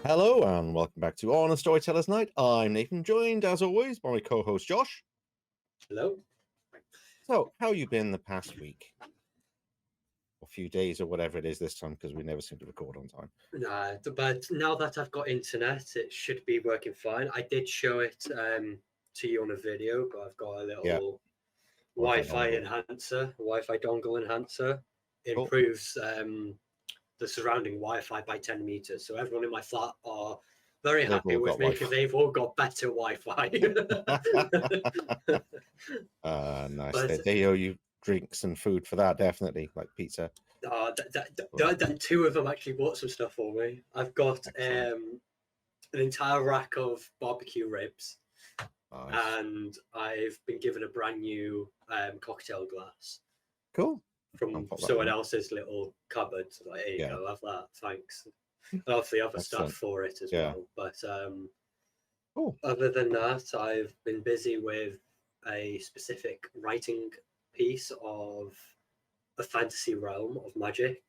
Hello and welcome back to On a Storyteller's Night. I'm Nathan, joined as always by my co-host Josh. Hello. So, how you been the past week? A few days or whatever it is this time, because we never seem to record on time. Nah, but now that I've got internet, it should be working fine. I did show it to you on a video, but I've got a little Wi-Fi enhancer, Wi-Fi dongle enhancer. It improves the surrounding Wi-Fi by 10 meters. So everyone in my flat are very happy with me because they've all got better Wi-Fi. Nice. But, they owe you drinks and food for that, definitely, like pizza. Two of them actually bought some stuff for me. I've got an entire rack of barbecue ribs. Nice. And I've been given a brand new cocktail glass. Cool. From someone else's little cupboard. So like, here you go, have that, thanks. And obviously other stuff for it as well. But other than that, I've been busy with a specific writing piece of a fantasy realm of magic.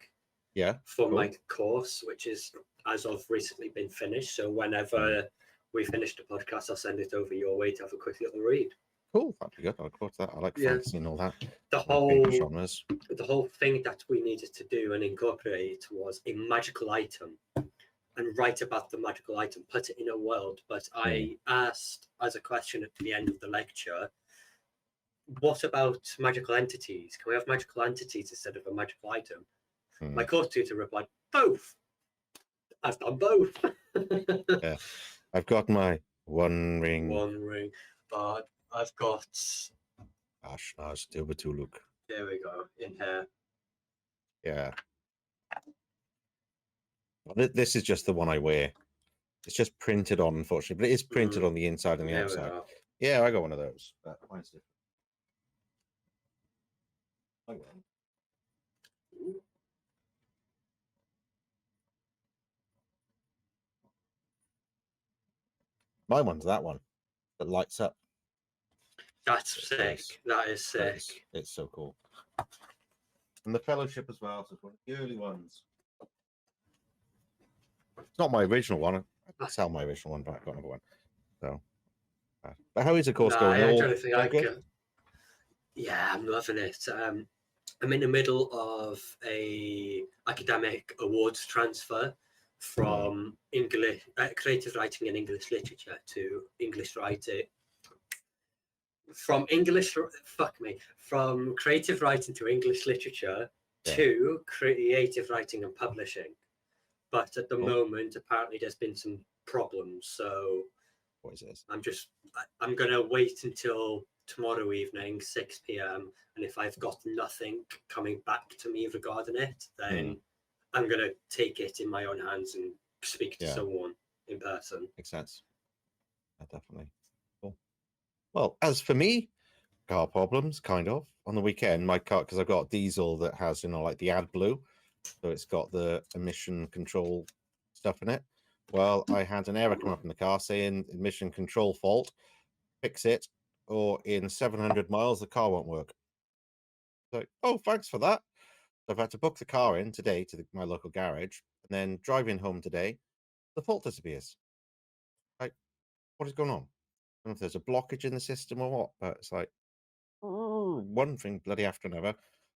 For my course, which is as of recently been finished. So whenever we finish the podcast, I'll send it over your way to have a quick little read. Cool, that'd be good. I look forward to that. I like fantasy and all that. The whole thing that we needed to do and incorporate was a magical item and write about the magical item, put it in a world. But I asked as a question at the end of the lecture, what about magical entities? Can we have magical entities instead of a magical item? My course tutor replied, both. I've done both. I've got my one ring. But I've got Ashnas Tilbatuluk. There we go, in here. Yeah. Well, this is just the one I wear. It's just printed on, unfortunately, but it is printed on the inside and the outside. Yeah, I got one of those. But mine's different. I got one. My one's that one that lights up. That's sick. That is sick. It's so cool. And the Fellowship as well. So it's one of the early ones. It's not my original one. I sell my original one, but I got another one. So, but how is the course going? Yeah, I'm loving it. I'm in the middle of a academic awards transfer from English creative writing and English literature to English writing. From creative writing to English literature to creative writing and publishing. But at the moment, apparently there's been some problems. So what is this? I'm going to wait until tomorrow evening, 6 p.m. And if I've got nothing coming back to me regarding it, then I'm going to take it in my own hands and speak to someone in person. Makes sense. Definitely. Cool. Well, as for me, car problems, kind of. On the weekend, my car, because I've got a diesel that has, like the AdBlue. So it's got the emission control stuff in it. Well, I had an error come up in the car saying emission control fault, fix it, or in 700 miles, the car won't work. So, thanks for that. So I've had to book the car in today to my local garage, and then driving home today, the fault disappears. Like, what is going on? I don't know if there's a blockage in the system or what, but it's like, one thing bloody after another.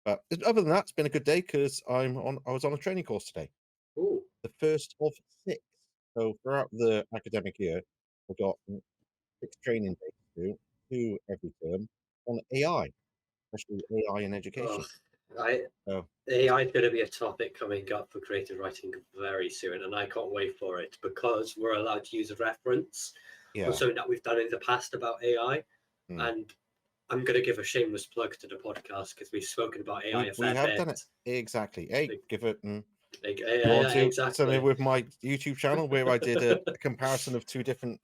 But other than that, it's been a good day because I was on a training course today. Ooh. The first of 6. So throughout the academic year, I've got 6 training days to do, 2 every term, on AI, especially AI in education. AI is going to be a topic coming up for creative writing very soon, and I can't wait for it because we're allowed to use a reference on something that we've done in the past about AI. And I'm going to give a shameless plug to the podcast because we've spoken about AI a fair bit. We have done it. Exactly. Hey, give it... exactly. Something with my YouTube channel where I did a comparison of 2 different...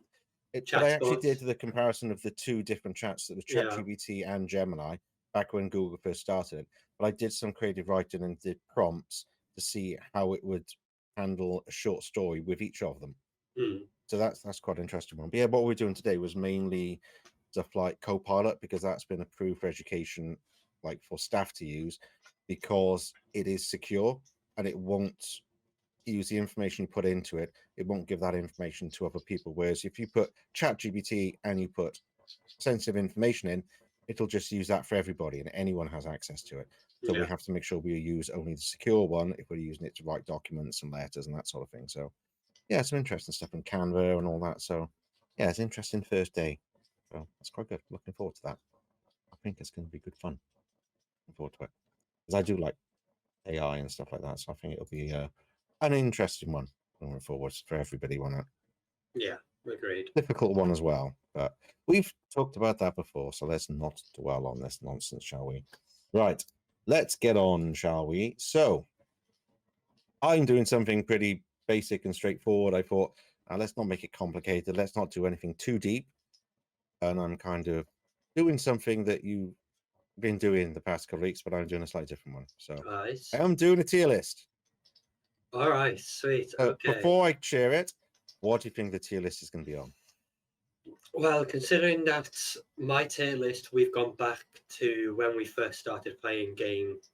But I actually did the comparison of the 2 different chats, that was ChatGPT and Gemini, back when Google first started. But I did some creative writing and did prompts to see how it would handle a short story with each of them. So that's quite an interesting one. But yeah, what we're doing today was mainly stuff like Copilot, because that's been approved for education, like for staff to use, because it is secure and it won't use the information you put into it, it won't give that information to other people. Whereas if you put ChatGPT and you put sensitive information in, it'll just use that for everybody and anyone has access to it. So we have to make sure we use only the secure one if we're using it to write documents and letters and that sort of thing. So yeah, some interesting stuff in Canva and all that. So yeah, it's an interesting first day. So that's quite good. Looking forward to that. I think it's going to be good fun. Looking forward to it. Because I do like AI and stuff like that. So I think it'll be an interesting one going forward for everybody. Yeah, agreed. Difficult one as well. But we've talked about that before. So let's not dwell on this nonsense, shall we? Right. Let's get on, shall we? So I'm doing something pretty basic and straightforward. I thought, let's not make it complicated. Let's not do anything too deep. And I'm kind of doing something that you've been doing the past couple of weeks, but I'm doing a slightly different one. So nice. I'm doing a tier list. All right, sweet. So okay. Before I share it, what do you think the tier list is going to be on? Well, considering that my tier list, we've gone back to when we first started playing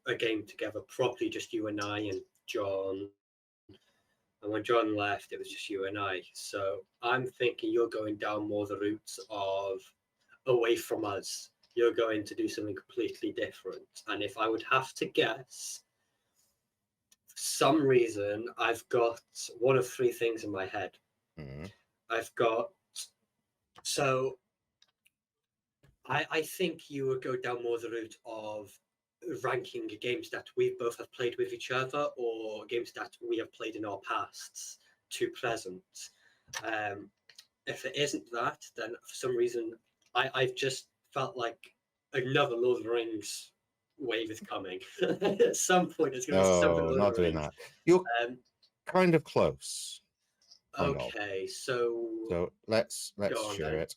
a game together, probably just you and I and John. And when John left, it was just you and I. So I'm thinking you're going down more the route of away from us. You're going to do something completely different. And if I would have to guess, for some reason, I've got one of three things in my head. Mm-hmm. So I think you would go down more the route of ranking games that we both have played with each other or games that we have played in our pasts to present. If it isn't that, then for some reason I've just felt like another Lord of the Rings wave is coming. At some point it's going to be something. No, not doing that. You're kind of close. Okay, so let's share then. it.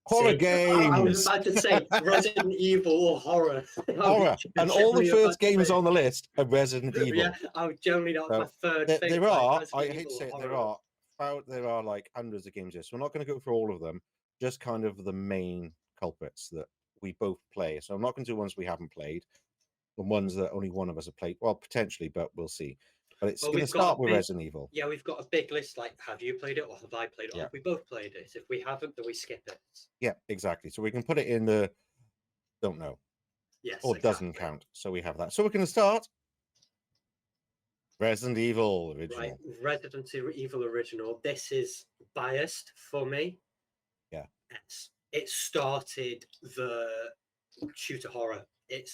Horror games. I was about to say Resident Evil or horror. Horror, and all the first games on the list are Resident Evil. Yeah, I'm generally not my third. There are. I hate to say it. There are like hundreds of games here, so we're not going to go through all of them. Just kind of the main culprits that we both play. So I'm not going to do ones we haven't played, the ones that only one of us have played. Well, potentially, but we'll see. But it's going to start with Resident Evil. Yeah, we've got a big list. Like, have you played it or have I played it? Or have we both played it? If we haven't, then we skip it. Yeah, exactly. So we can put it in the don't know. Yes. Or doesn't count. So we have that. So we're going to start Resident Evil original. Right, Resident Evil original. This is biased for me. Yeah. It started the shooter horror. It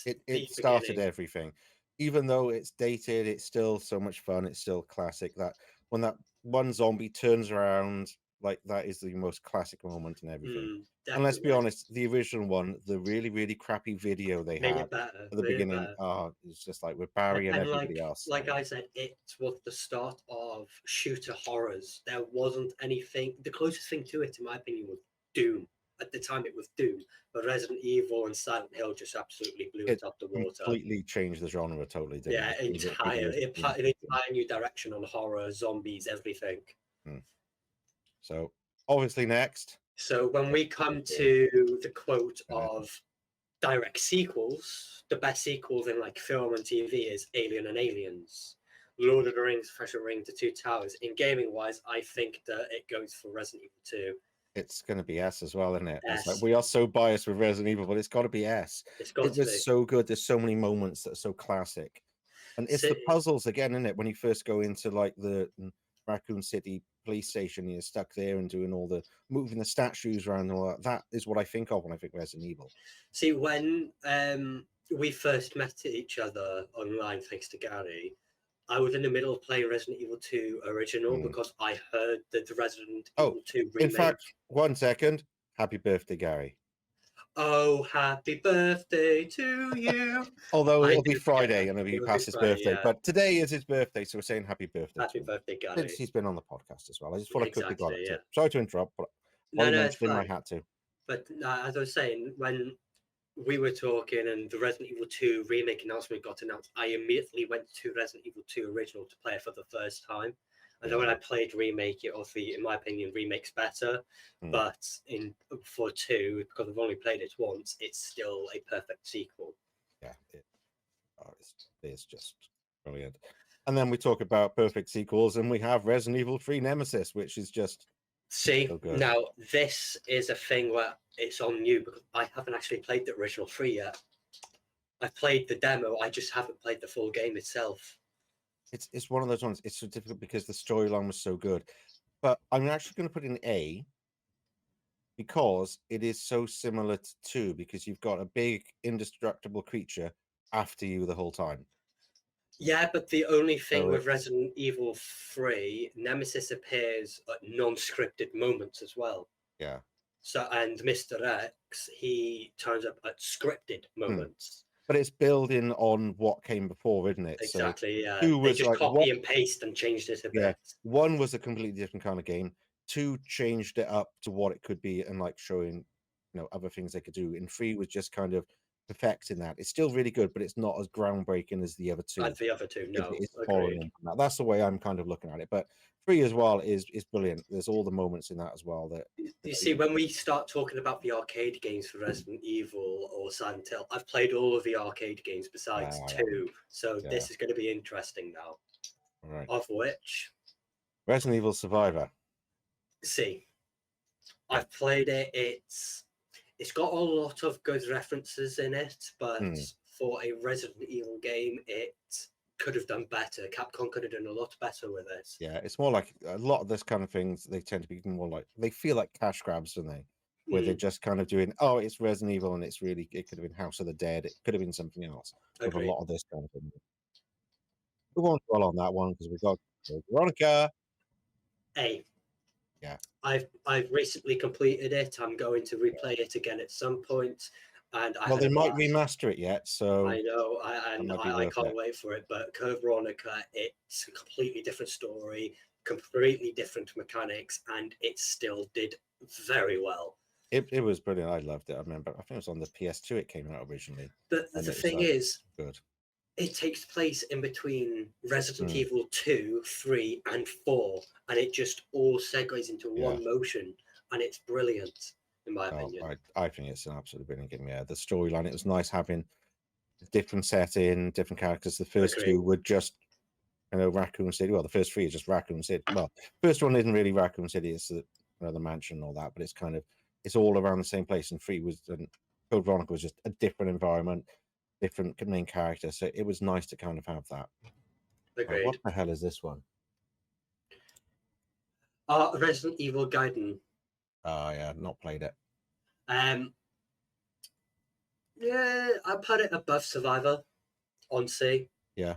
started everything. Even though it's dated, it's still so much fun. It's still classic. That when that one zombie turns around, like that is the most classic moment in everything. And let's be honest, the original one, the really, really crappy video they had at the beginning, it's just like with Barry and everybody else. Like I said, it was the start of shooter horrors. There wasn't anything. The closest thing to it, in my opinion, was Doom. At the time, it was Doom, but Resident Evil and Silent Hill just absolutely blew it up the water. Completely changed the genre, totally. Yeah, an entire new direction on horror, zombies, everything. So, obviously, next. So, when we come to the quote of direct sequels, the best sequels in like film and TV is Alien and Aliens. Lord of the Rings, Fellowship of the Ring, The Two Towers. In gaming wise, I think that it goes for Resident Evil 2. It's going to be S as well, isn't it? It's like, we are so biased with Resident Evil, but it's got to be S. It was so good. There's so many moments that are so classic. And it's the puzzles again, isn't it? When you first go into like the Raccoon City police station, you're stuck there and doing all the moving the statues around and all that. That is what I think of when I think Resident Evil. See, when we first met each other online, thanks to Gary, I was in the middle of playing Resident Evil 2 original because I heard that the Resident Evil 2 remake. In fact, 1 second. Happy birthday, Gary. Oh, happy birthday to you. Although it'll be Friday and it'll be past his birthday. Yeah. But today is his birthday, so we're saying happy birthday. Happy birthday, Gary. Since he's been on the podcast as well. I just thought I quickly got it. Sorry to interrupt, but I had to. But as I was saying, when we were talking and the Resident Evil 2 remake announcement got announced, I immediately went to Resident Evil 2 original to play it for the first time. And then when I played remake, it obviously, in my opinion, remake's better. But for 2, because I've only played it once, it's still a perfect sequel. Yeah, it's just brilliant. And then we talk about perfect sequels, and we have Resident Evil 3 Nemesis, which is just so now this is a thing where it's on you because I haven't actually played the original 3 yet. I've played the demo, I just haven't played the full game itself. It's one of those ones. It's so difficult because the storyline was so good. But I'm actually going to put in A because it is so similar to 2, because you've got a big indestructible creature after you the whole time. Yeah, but the only thing with Resident Evil 3, Nemesis appears at non-scripted moments as well. Yeah. So, and Mr. X, he turns up at scripted moments. But it's building on what came before, isn't it? Exactly, so yeah. They just like, copy and paste and changed it a bit. 1 was a completely different kind of game. 2 changed it up to what it could be and like showing, other things they could do. And 3 was just kind of perfecting that. It's still really good, but it's not as groundbreaking as the other 2. As the other 2, no. It's following on from that. That's the way I'm kind of looking at it. But 3 as well is brilliant. There's all the moments in that as well. That you see, when we start talking about the arcade games for Resident Evil or Silent Hill, I've played all of the arcade games besides 2. So this is going to be interesting now. Right. Of which Resident Evil Survivor. See, I've played it. It's got a lot of good references in it, but for a Resident Evil game, it could have done better. Capcom could have done a lot better with it. Yeah, it's more like a lot of this kind of things. They tend to be more like, they feel like cash grabs, don't they? Where they're just kind of doing, oh, it's Resident Evil, and it could have been House of the Dead. It could have been something else. With a lot of this kind of thing. We won't dwell on that one because we've got Veronica. A. Yeah. I've recently completed it. I'm going to replay it again at some point. And they might remaster it yet, so I know, I can't wait for it. But Code Veronica, it's a completely different story, completely different mechanics, and it still did very well. It was brilliant. I loved it. I remember, I think it was on the PS2 it came out originally. But the thing is, good. It takes place in between Resident Evil 2, 3, and 4, and it just all segues into one motion, and it's brilliant, in my opinion. I think it's an absolutely brilliant game. Yeah, the storyline, it was nice having a different setting, different characters. The first 2 were just, Raccoon City. Well, the first 3 is just Raccoon City. Well, first one isn't really Raccoon City. It's the mansion and all that, but it's kind of, it's all around the same place. And 3 was, Code Veronica was just a different environment, different main character, so it was nice to kind of have that. Agreed. What the hell is this one? Resident Evil Gaiden. Oh yeah, not played it. Yeah, I put it above Survivor on C. Yeah.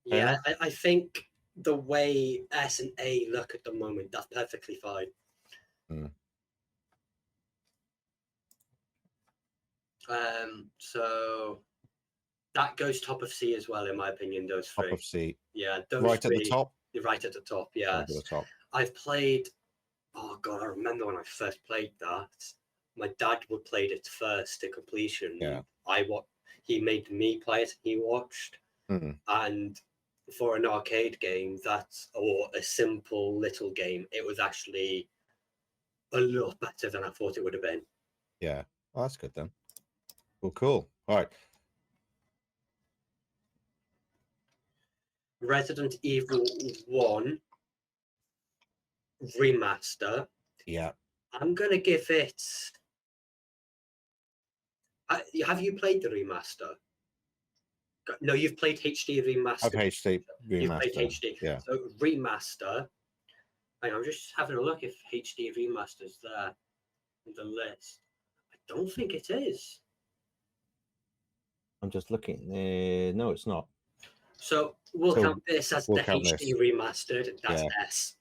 Yeah, I think the way S and A look at the moment, that's perfectly fine. So that goes top of C as well, in my opinion. Those 3. Top of C. Yeah, those right 3, at the top. You're right at the top. Yeah. Right at the top. I've played. Oh god, I remember when I first played that. My dad would played it first to completion. Yeah. He made me play it. He watched, and for an arcade game, or a simple little game, it was actually a lot better than I thought it would have been. Yeah, well, that's good then. Well, cool. All right. Resident Evil 1 remaster. Yeah. I'm going to give it... have you played the remaster? No, you've played HD remaster. I've HD remaster. You've played HD. Yeah. So remaster. I'm just having a look if HD remaster's there in the list. I don't think it is. I'm just looking. No, it's not. So we'll count this as the HD remastered. That's S.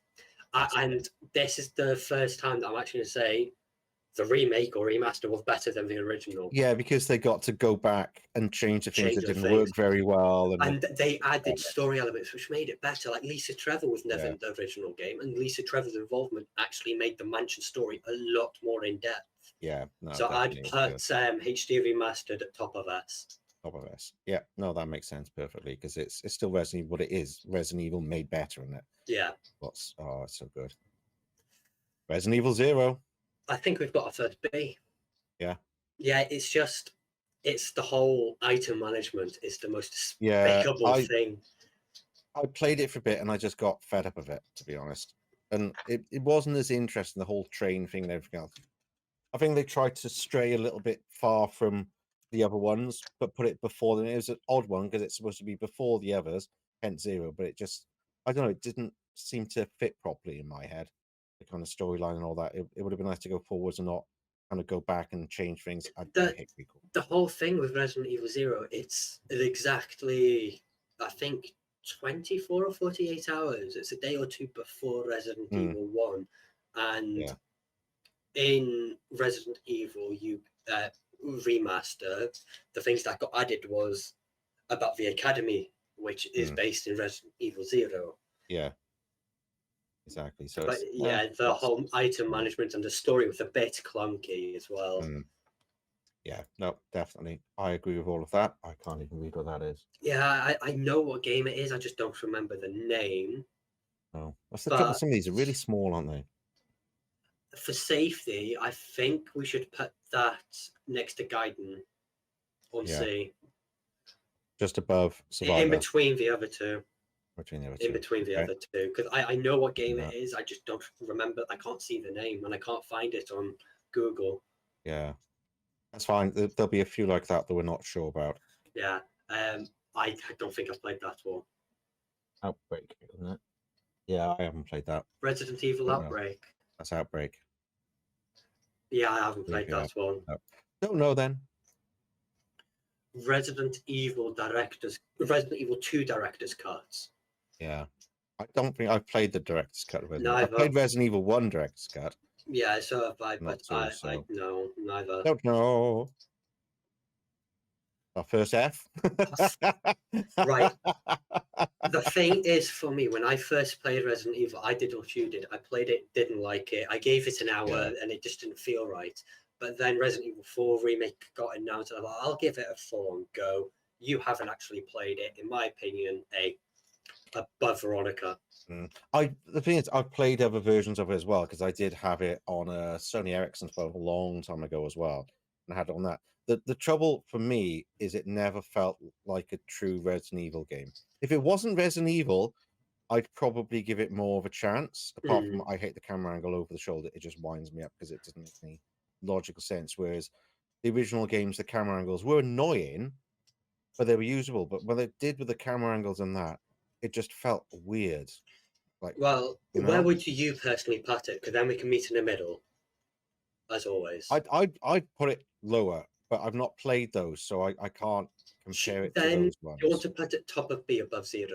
And this is the first time that I'm actually going to say the remake or remaster was better than the original. Yeah, because they got to go back and change the things that didn't work very well. And they added story elements which made it better. Like Lisa Trevor was never in the original game, and Lisa Trevor's involvement actually made the mansion story a lot more in depth. Yeah. No, so I'd put HD remastered at top of S. Top of S. Yeah, no, that makes sense perfectly because it's still Resident Evil. What it is, Resident Evil made better in it. Yeah. It's so good. Resident Evil 0. I think we've got a first B. Yeah. Yeah, it's the whole item management is the most despicable thing. I played it for a bit and I just got fed up of it, to be honest. And it wasn't as interesting, the whole train thing and everything else. I think they tried to stray a little bit far from the other ones, but put it before them. It was an odd one because it's supposed to be before the others, hence 0. But it just, I don't know, it didn't seem to fit properly in my head. The kind of storyline and all that. It would have been nice to go forwards and not kind of go back and change things. I hate people. The whole thing with Resident Evil 0, it's exactly, I think, 24 or 48 hours. It's a day or two before Resident Evil 1. And in Resident Evil Remaster, the things that got added was about the Academy, which is based in Resident Evil 0. Yeah. Exactly. So, but the whole item management and the story was a bit clunky as well. Yeah, no, definitely. I agree with all of that. I can't even read what that is. Yeah, I know what game it is. I just don't remember the name. Oh, that's the trouble. Some of these are really small, aren't they? For safety, I think we should put that next to Gaiden on C. Just above Survivor. In between the other two. In between the other two, because I know what game it is. I just don't remember. I can't see the name and I can't find it on Google. Yeah, that's fine. There'll be a few like that we're not sure about. Yeah, I don't think I've played that one. Outbreak, isn't it? Yeah, I haven't played that. Resident Evil Outbreak. That's Outbreak. Yeah, I haven't played that one. No. Don't know then. Resident Evil 2 director's cuts. Yeah, I don't think I've played the director's cut. I played Resident Evil 1 director's cut. Yeah, so have I, but I no, neither. Don't know. Our first F. Right. The thing is, for me, when I first played Resident Evil, I did what you did. I played it, didn't like it. I gave it an hour, and it just didn't feel right. But then Resident Evil 4 Remake got announced, and I thought, I'll give it a 4 and go. You haven't actually played it, in my opinion, above Veronica. The thing is, I've played other versions of it as well, because I did have it on a Sony Ericsson phone a long time ago as well, and I had it on that. The trouble for me is it never felt like a true Resident Evil game. If it wasn't Resident Evil, I'd probably give it more of a chance. Apart from I hate the camera angle over the shoulder, it just winds me up because it doesn't make any logical sense. Whereas the original games, the camera angles were annoying, but they were usable. But what they did with the camera angles and that, it just felt weird. Like, well, where would you personally put it? Because then we can meet in the middle, as always. I'd put it lower, but I've not played those, so I can't compare it to those ones. You want to put it top of B above 0,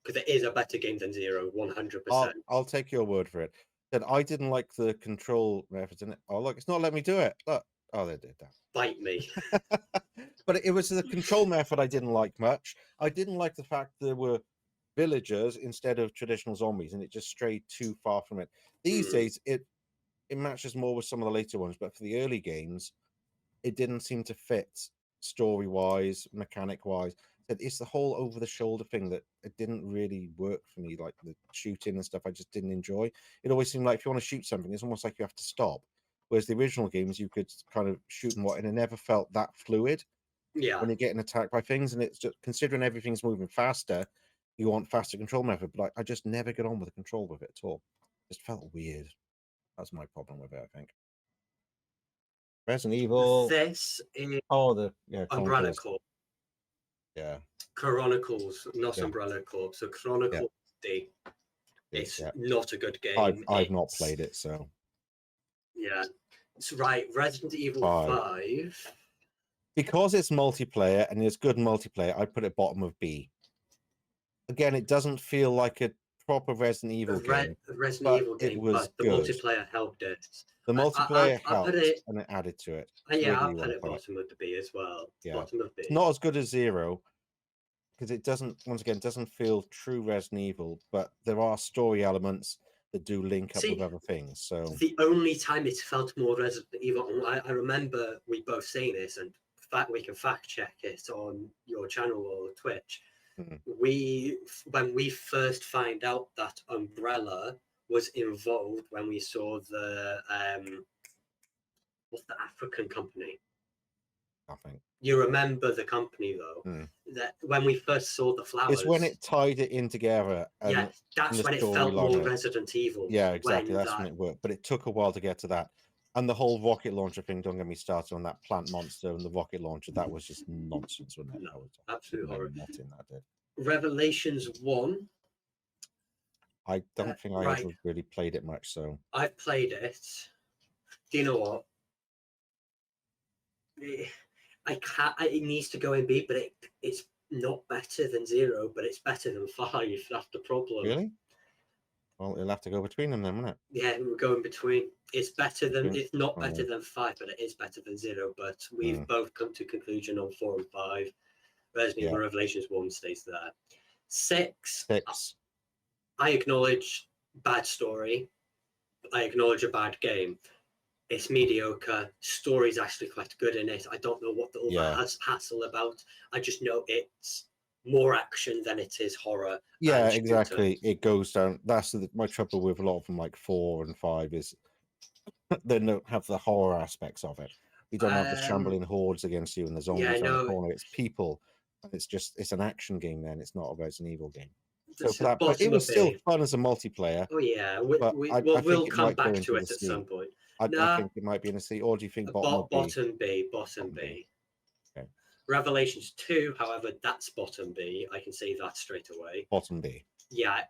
because it is a better game than 0, 100%. I'll take your word for it. Then I didn't like the control methods in it. Oh, look, it's not letting me do it. Look. Oh, they did that. Bite me. But it was the control method I didn't like much. I didn't like the fact there were villagers instead of traditional zombies, and it just strayed too far from it. These days, it matches more with some of the later ones, but for the early games, it didn't seem to fit story-wise, mechanic-wise. It's the whole over-the-shoulder thing that it didn't really work for me, like the shooting and stuff. I just didn't enjoy. It always seemed like if you want to shoot something, it's almost like you have to stop. Whereas the original games, you could kind of shoot and it never felt that fluid. Yeah. When you're getting attacked by things, and it's just considering everything's moving faster, you want faster control method. But I just never get on with the control with it at all. It just felt weird. That's my problem with it, I think. Resident Evil. This is Umbrella Corp. Yeah. Chronicles, not Umbrella Corp. So Chronicles D. It's not a good game. I've not played it, so. Yeah. It's right. Resident Evil 5. Because it's multiplayer and it's good multiplayer, I put it bottom of B. Again, it doesn't feel like a proper Resident Evil game. Resident Evil game, but the multiplayer helped it. The multiplayer helped and it added to it. I'll put it bottom of the B as well. Yeah. Bottom of B. It's not as good as 0 because it doesn't, once again, doesn't feel true Resident Evil, but there are story elements that do link up with other things. So the only time it felt more Resident Evil, I remember we both saying this, and we can fact check it on your channel or Twitch. When we first find out that Umbrella was involved, when we saw the what's the African company? I think. You remember the company though? That when we first saw the flowers, it's when it tied it in together. And that's when it felt more Resident Evil. Yeah, exactly. That's when it worked. But it took a while to get to that. And the whole rocket launcher thing, don't get me started on that plant monster and the rocket launcher. That was just nonsense, wasn't it? No, that was absolute horror. Nothing that did. Revelations 1. I don't think I ever really played it much. So I've played it. Do you know what? I can't. It needs to go in B, but it's not better than 0, but it's better than 5. That's the problem. Really? Well, it'll have to go between them then, won't it? Yeah, we're going between. It's better than. It's not better than 5, but it is better than 0. But we've both come to conclusion on 4 and 5. Resident Evil Revelations 1 stays there. 6. I acknowledge bad story. I acknowledge a bad game. It's mediocre. Story's actually quite good in it. I don't know what all that hassle about. I just know it's more action than it is horror. Yeah, exactly. It goes down. That's my trouble with a lot of them, like 4 and 5, is they don't have the horror aspects of it. You don't have the shambling hordes against you and the zombies around the corner. It's people, and it's an action game. Then it's not a Resident Evil game. So for that, but it was still fun as a multiplayer. Oh yeah, we'll come back to it at some point. I think it might be in a C. Or do you think bottom B? Bottom B. Okay. Revelations 2, however, that's bottom B. I can say that straight away. Bottom B. Yeah,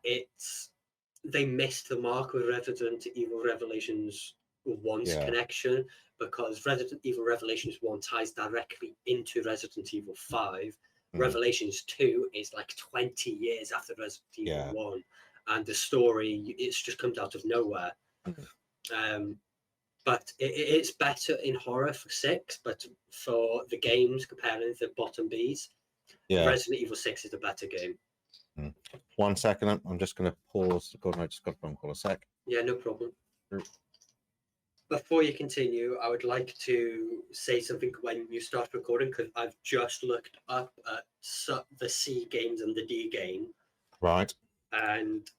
they missed the mark with Resident Evil Revelations 1's connection, because Resident Evil Revelations 1 ties directly into Resident Evil 5. Revelations 2 is like 20 years after Resident Evil 1, and the story, it's just comes out of nowhere. But it's better in horror for 6, but for the games, comparing the bottom Bs, Resident Evil 6 is a better game. 1 second, I'm just going to pause. I just got a phone call a sec. Yeah, no problem. Before you continue, I would like to say something when you start recording, because I've just looked up at the C games and the D game. Right. And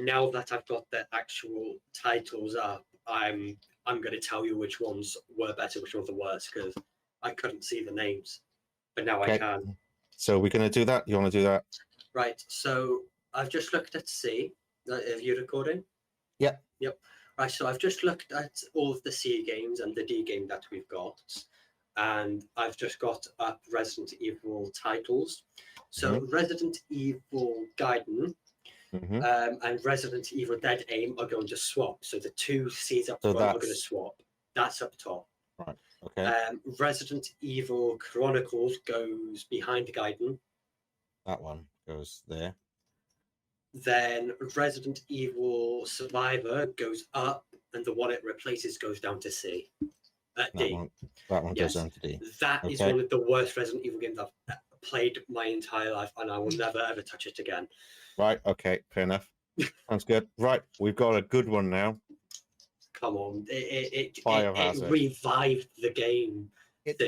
now that I've got the actual titles up, I'm going to tell you which ones were better, which ones were worse, because I couldn't see the names, but now I can. So we're going to do that? You want to do that? Right. So I've just looked at C. Are you recording? Yeah. Yep. Right. So I've just looked at all of the C games and the D game that we've got, and I've just got up Resident Evil titles. So Resident Evil Gaiden and Resident Evil Dead Aim are going to swap. So the 2 C's up front are going to swap. That's up top. Right. Okay. Resident Evil Chronicles goes behind Gaiden. That one goes there. Then Resident Evil Survivor goes up, and the one it replaces goes down to C. D. That one goes down to D. That is one of the worst Resident Evil games I've played my entire life, and I will never ever touch it again. Right. Okay. Fair enough. Sounds good. Right. We've got a good one now. Come on. It revived the game. It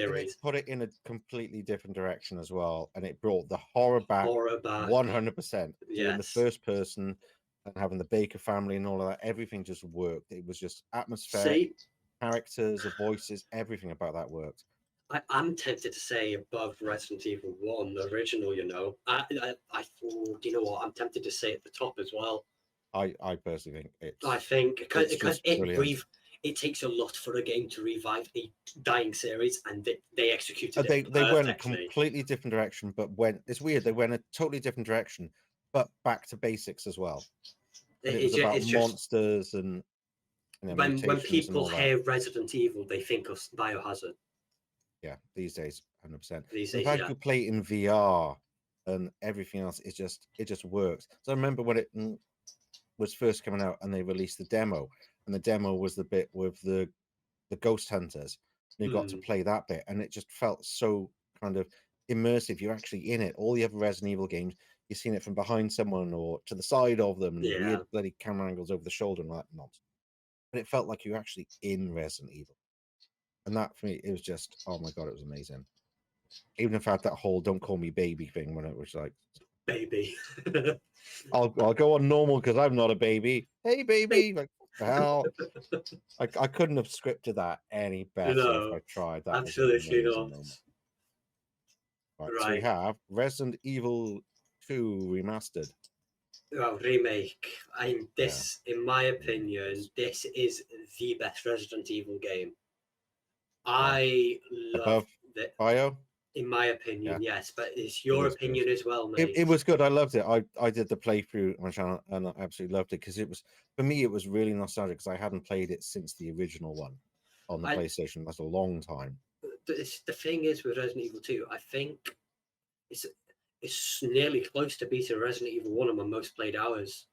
put it in a completely different direction as well, and it brought the horror back 100%. Yes. In the first person and having the Baker family and all of that, everything just worked. It was just atmospheric, characters, the voices, everything about that worked. I'm tempted to say above Resident Evil 1, the original, you know. Do you know what? I'm tempted to say at the top as well. I personally think it's... I think because it takes a lot for a game to revive a dying series, and they executed it. They went a completely different direction, but it's weird. They went a totally different direction, but back to basics as well. It was about monsters and when people hear Resident Evil, they think of Biohazard. Yeah, these days, 100%. The fact you play in VR and everything else, it just works. So I remember when it was first coming out, and they released the demo. And the demo was the bit with the ghost hunters. And you got to play that bit, and it just felt so kind of immersive. You're actually in it. All the other Resident Evil games, you've seen it from behind someone or to the side of them, and weird bloody camera angles over the shoulder and all that nonsense. But it felt like you're actually in Resident Evil. And that, for me, it was just, oh my God, it was amazing. Even if I had that whole "don't call me baby" thing, when it was like, baby. I'll go on normal because I'm not a baby. Hey, baby. Like, hell, I couldn't have scripted that any better if I tried. That absolutely not. Right. So we have Resident Evil 2 remastered. Well, remake. In my opinion, this is the best Resident Evil game. I love it. Bio? In my opinion, yes, but it's your opinion as well, mate. It was good. I loved it. I did the playthrough on my channel and I absolutely loved it because it was, for me, it was really nostalgic because I hadn't played it since the original one on the PlayStation. That's a long time. The thing is with Resident Evil 2, I think it's nearly close to beating Resident Evil 1 on my most played hours.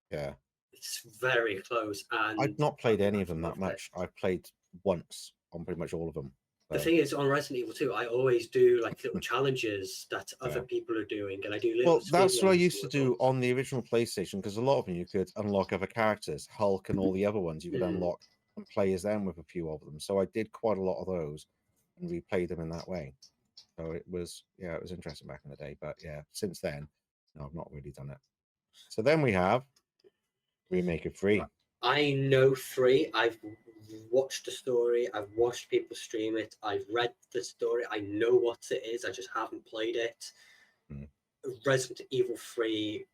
Yeah. It's very close. And I've not played any of them that much. I've played once on pretty much all of them. The thing is, on Resident Evil 2, I always do like little challenges that other people are doing, and I do little. Well, that's what I used to do on the original PlayStation because a lot of them you could unlock other characters, Hulk and all the other ones you could unlock and play as them with a few of them. So I did quite a lot of those and replayed them in that way. So it was, it was interesting back in the day. But yeah, since then, no, I've not really done it. So then we have remake of 3. I know 3. I've watched the story. I've watched people stream it. I've read the story. I know what it is. I just haven't played it. Resident Evil 3.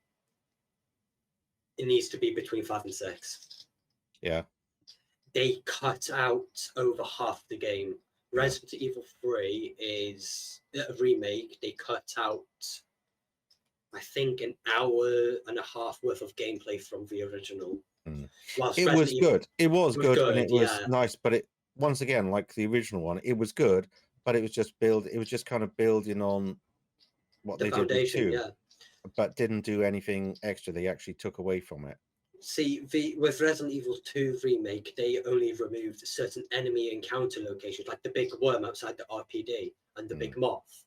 It needs to be between 5 and 6. Yeah. They cut out over half the game. Resident Evil 3 is a remake. They cut out, I think, an hour and a half worth of gameplay from the original. It was good. It was good, and it was nice. But it, once again, like the original one, it was good, but it was just It was just kind of building on what they did with 2, but didn't do anything extra. They actually took away from it. See, with Resident Evil 2 remake, they only removed certain enemy encounter locations, like the big worm outside the RPD and the big moth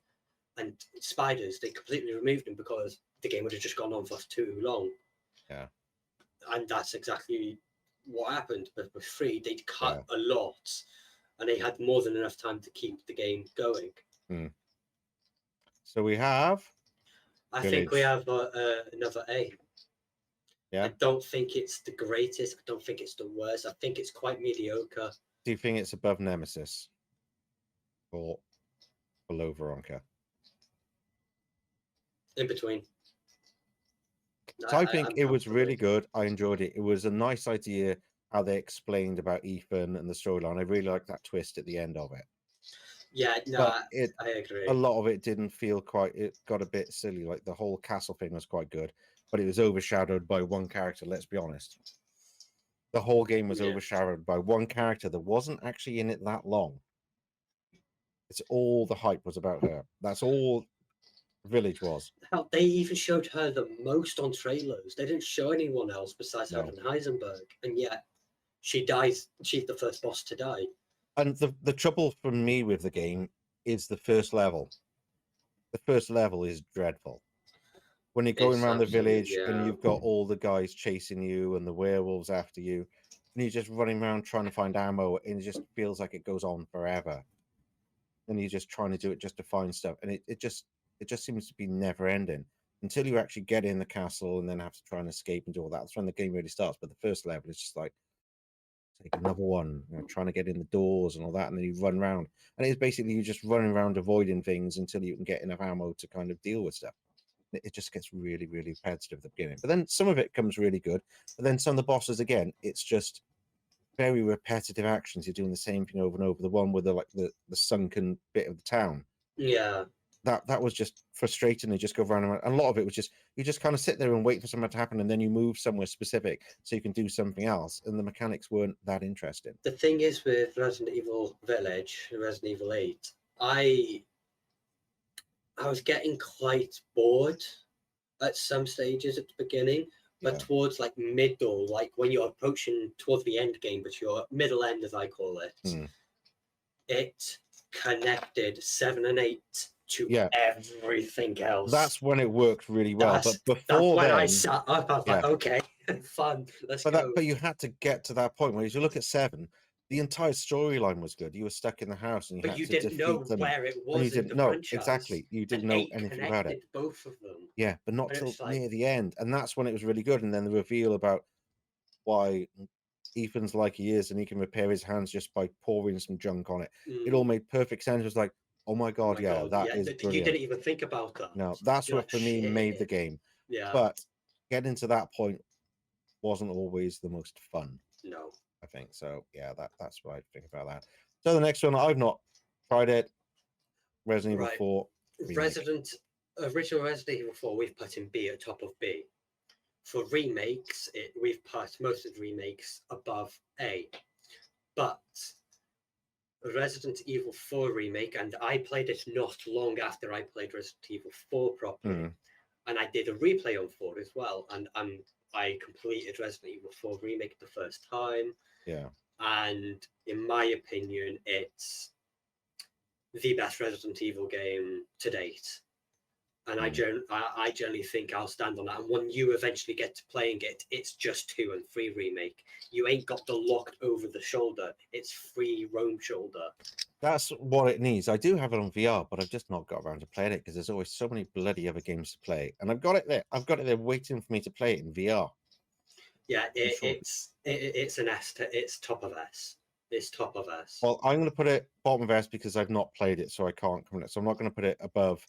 and spiders. They completely removed them because the game would have just gone on for too long. Yeah. And that's exactly what happened. But with 3, they'd cut a lot, and they had more than enough time to keep the game going. So we have. I think we have another A. Yeah. I don't think it's the greatest. I don't think it's the worst. I think it's quite mediocre. Do you think it's above Nemesis or below Veronica? In between. So I think it was really good. I enjoyed it. It was a nice idea how they explained about Ethan and the storyline. I really liked that twist at the end of it. Yeah, no, I agree. A lot of it didn't feel quite. It got a bit silly. Like the whole castle thing was quite good, but it was overshadowed by one character. Let's be honest. The whole game was overshadowed by one character that wasn't actually in it that long. It's all the hype was about her. That's all Village was. Hell, they even showed her the most on trailers. They didn't show anyone else besides Evan Heisenberg, and yet she dies. She's the first boss to die. And the trouble for me with the game is the first level. The first level is dreadful. When you're going around the village and you've got all the guys chasing you and the werewolves after you, and you're just running around trying to find ammo, and it just feels like it goes on forever. And you're just trying to do it just to find stuff, and it just seems to be never ending until you actually get in the castle and then have to try and escape and do all that. That's when the game really starts. But the first level is just like, take another one, trying to get in the doors and all that, and then you run around, and it's basically you just running around avoiding things until you can get enough ammo to kind of deal with stuff. It just gets really, really repetitive at the beginning, but then some of it comes really good. But then some of the bosses, again, it's just very repetitive actions. You're doing the same thing over and over. The one with the sunken bit of the town, that was just frustrating. They just go around, and a lot of it was just you just kind of sit there and wait for something to happen, and then you move somewhere specific so you can do something else, and the mechanics weren't that interesting. The thing is with Resident Evil Village, Resident Evil 8, I was getting quite bored at some stages at the beginning, but towards like middle, like when you're approaching towards the end game, but your middle end, as I call it, it connected 7 and 8 to everything else. That's when it worked really well. But before when then, I sat up, I was like, okay, fun, let's go. But you had to get to that point where, as you look at 7, the entire storyline was good. You were stuck in the house, and you had to didn't know them, where it was. You didn't know exactly. You didn't know anything about it. Both of them. Yeah, but not till near the end, and that's when it was really good. And then the reveal about why Ethan's like he is, and he can repair his hands just by pouring some junk on it. It all made perfect sense. It was like, Oh my god, that is brilliant. You didn't even think about that. No, that's what for me made the game. Yeah. But getting to that point wasn't always the most fun. No. I think so. Yeah, that's what I think about that. So the next one, I've not tried it. Resident Evil 4. Original Resident Evil 4, we've put in B at top of B. For remakes, we've put most of the remakes above A. But Resident Evil 4 remake, and I played it not long after I played Resident Evil 4 properly, and I did a replay on 4 as well, and I completed Resident Evil 4 remake the first time. Yeah. And in my opinion, it's the best Resident Evil game to date. And I generally think I'll stand on that. And when you eventually get to playing it, it's just 2 and 3 remake. You ain't got the locked over the shoulder. It's free roam shoulder. That's what it needs. I do have it on VR, but I've just not got around to playing it because there's always so many bloody other games to play. And I've got it there. I've got it there waiting for me to play it in VR. Yeah, it's an S. It's top of S. It's top of S. Well, I'm going to put it bottom of S because I've not played it, so I can't comment. So I'm not going to put it above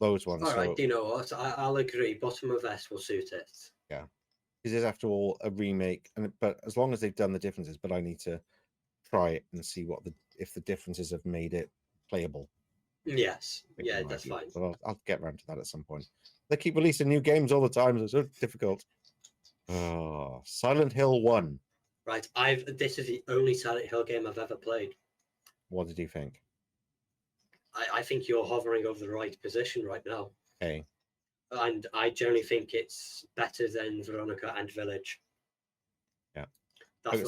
those ones. All right, you know what? I'll agree. Bottom of S will suit it. Yeah, because it's after all a remake, but as long as they've done the differences, but I need to try it and see if the differences have made it playable. Yes, yeah, that's fine. But I'll get around to that at some point. They keep releasing new games all the time. It's so difficult. Oh, Silent Hill 1. Right, this is the only Silent Hill game I've ever played. What did you think? I think you're hovering over the right position right now. Okay. And I generally think it's better than Veronica and Village. Yeah.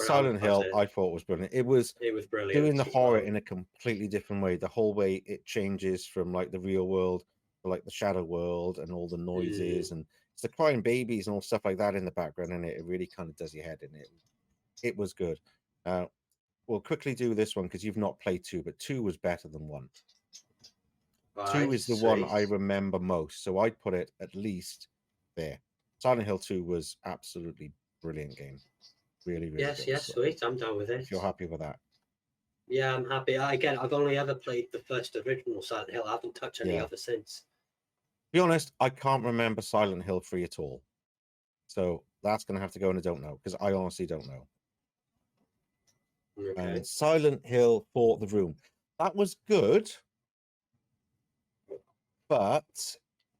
Silent Hill, I thought was brilliant. It was brilliant. Doing the horror in a completely different way. The whole way it changes from like the real world to like the shadow world and all the noises and it's the crying babies and all stuff like that in the background, and it really kind of does your head in. It was good. We'll quickly do this one because you've not played 2, but 2 was better than 1. Right, 2 is the one I remember most, so I'd put it at least there. Silent Hill 2 was absolutely brilliant game. Really, really good. Yes, sweet. I'm down with it. If you're happy with that. Yeah, I'm happy. Again, I've only ever played the first original Silent Hill. I haven't touched any other since. To be honest, I can't remember Silent Hill 3 at all. So that's going to have to go in a don't know, because I honestly don't know. Okay. And Silent Hill 4 The Room. That was good, but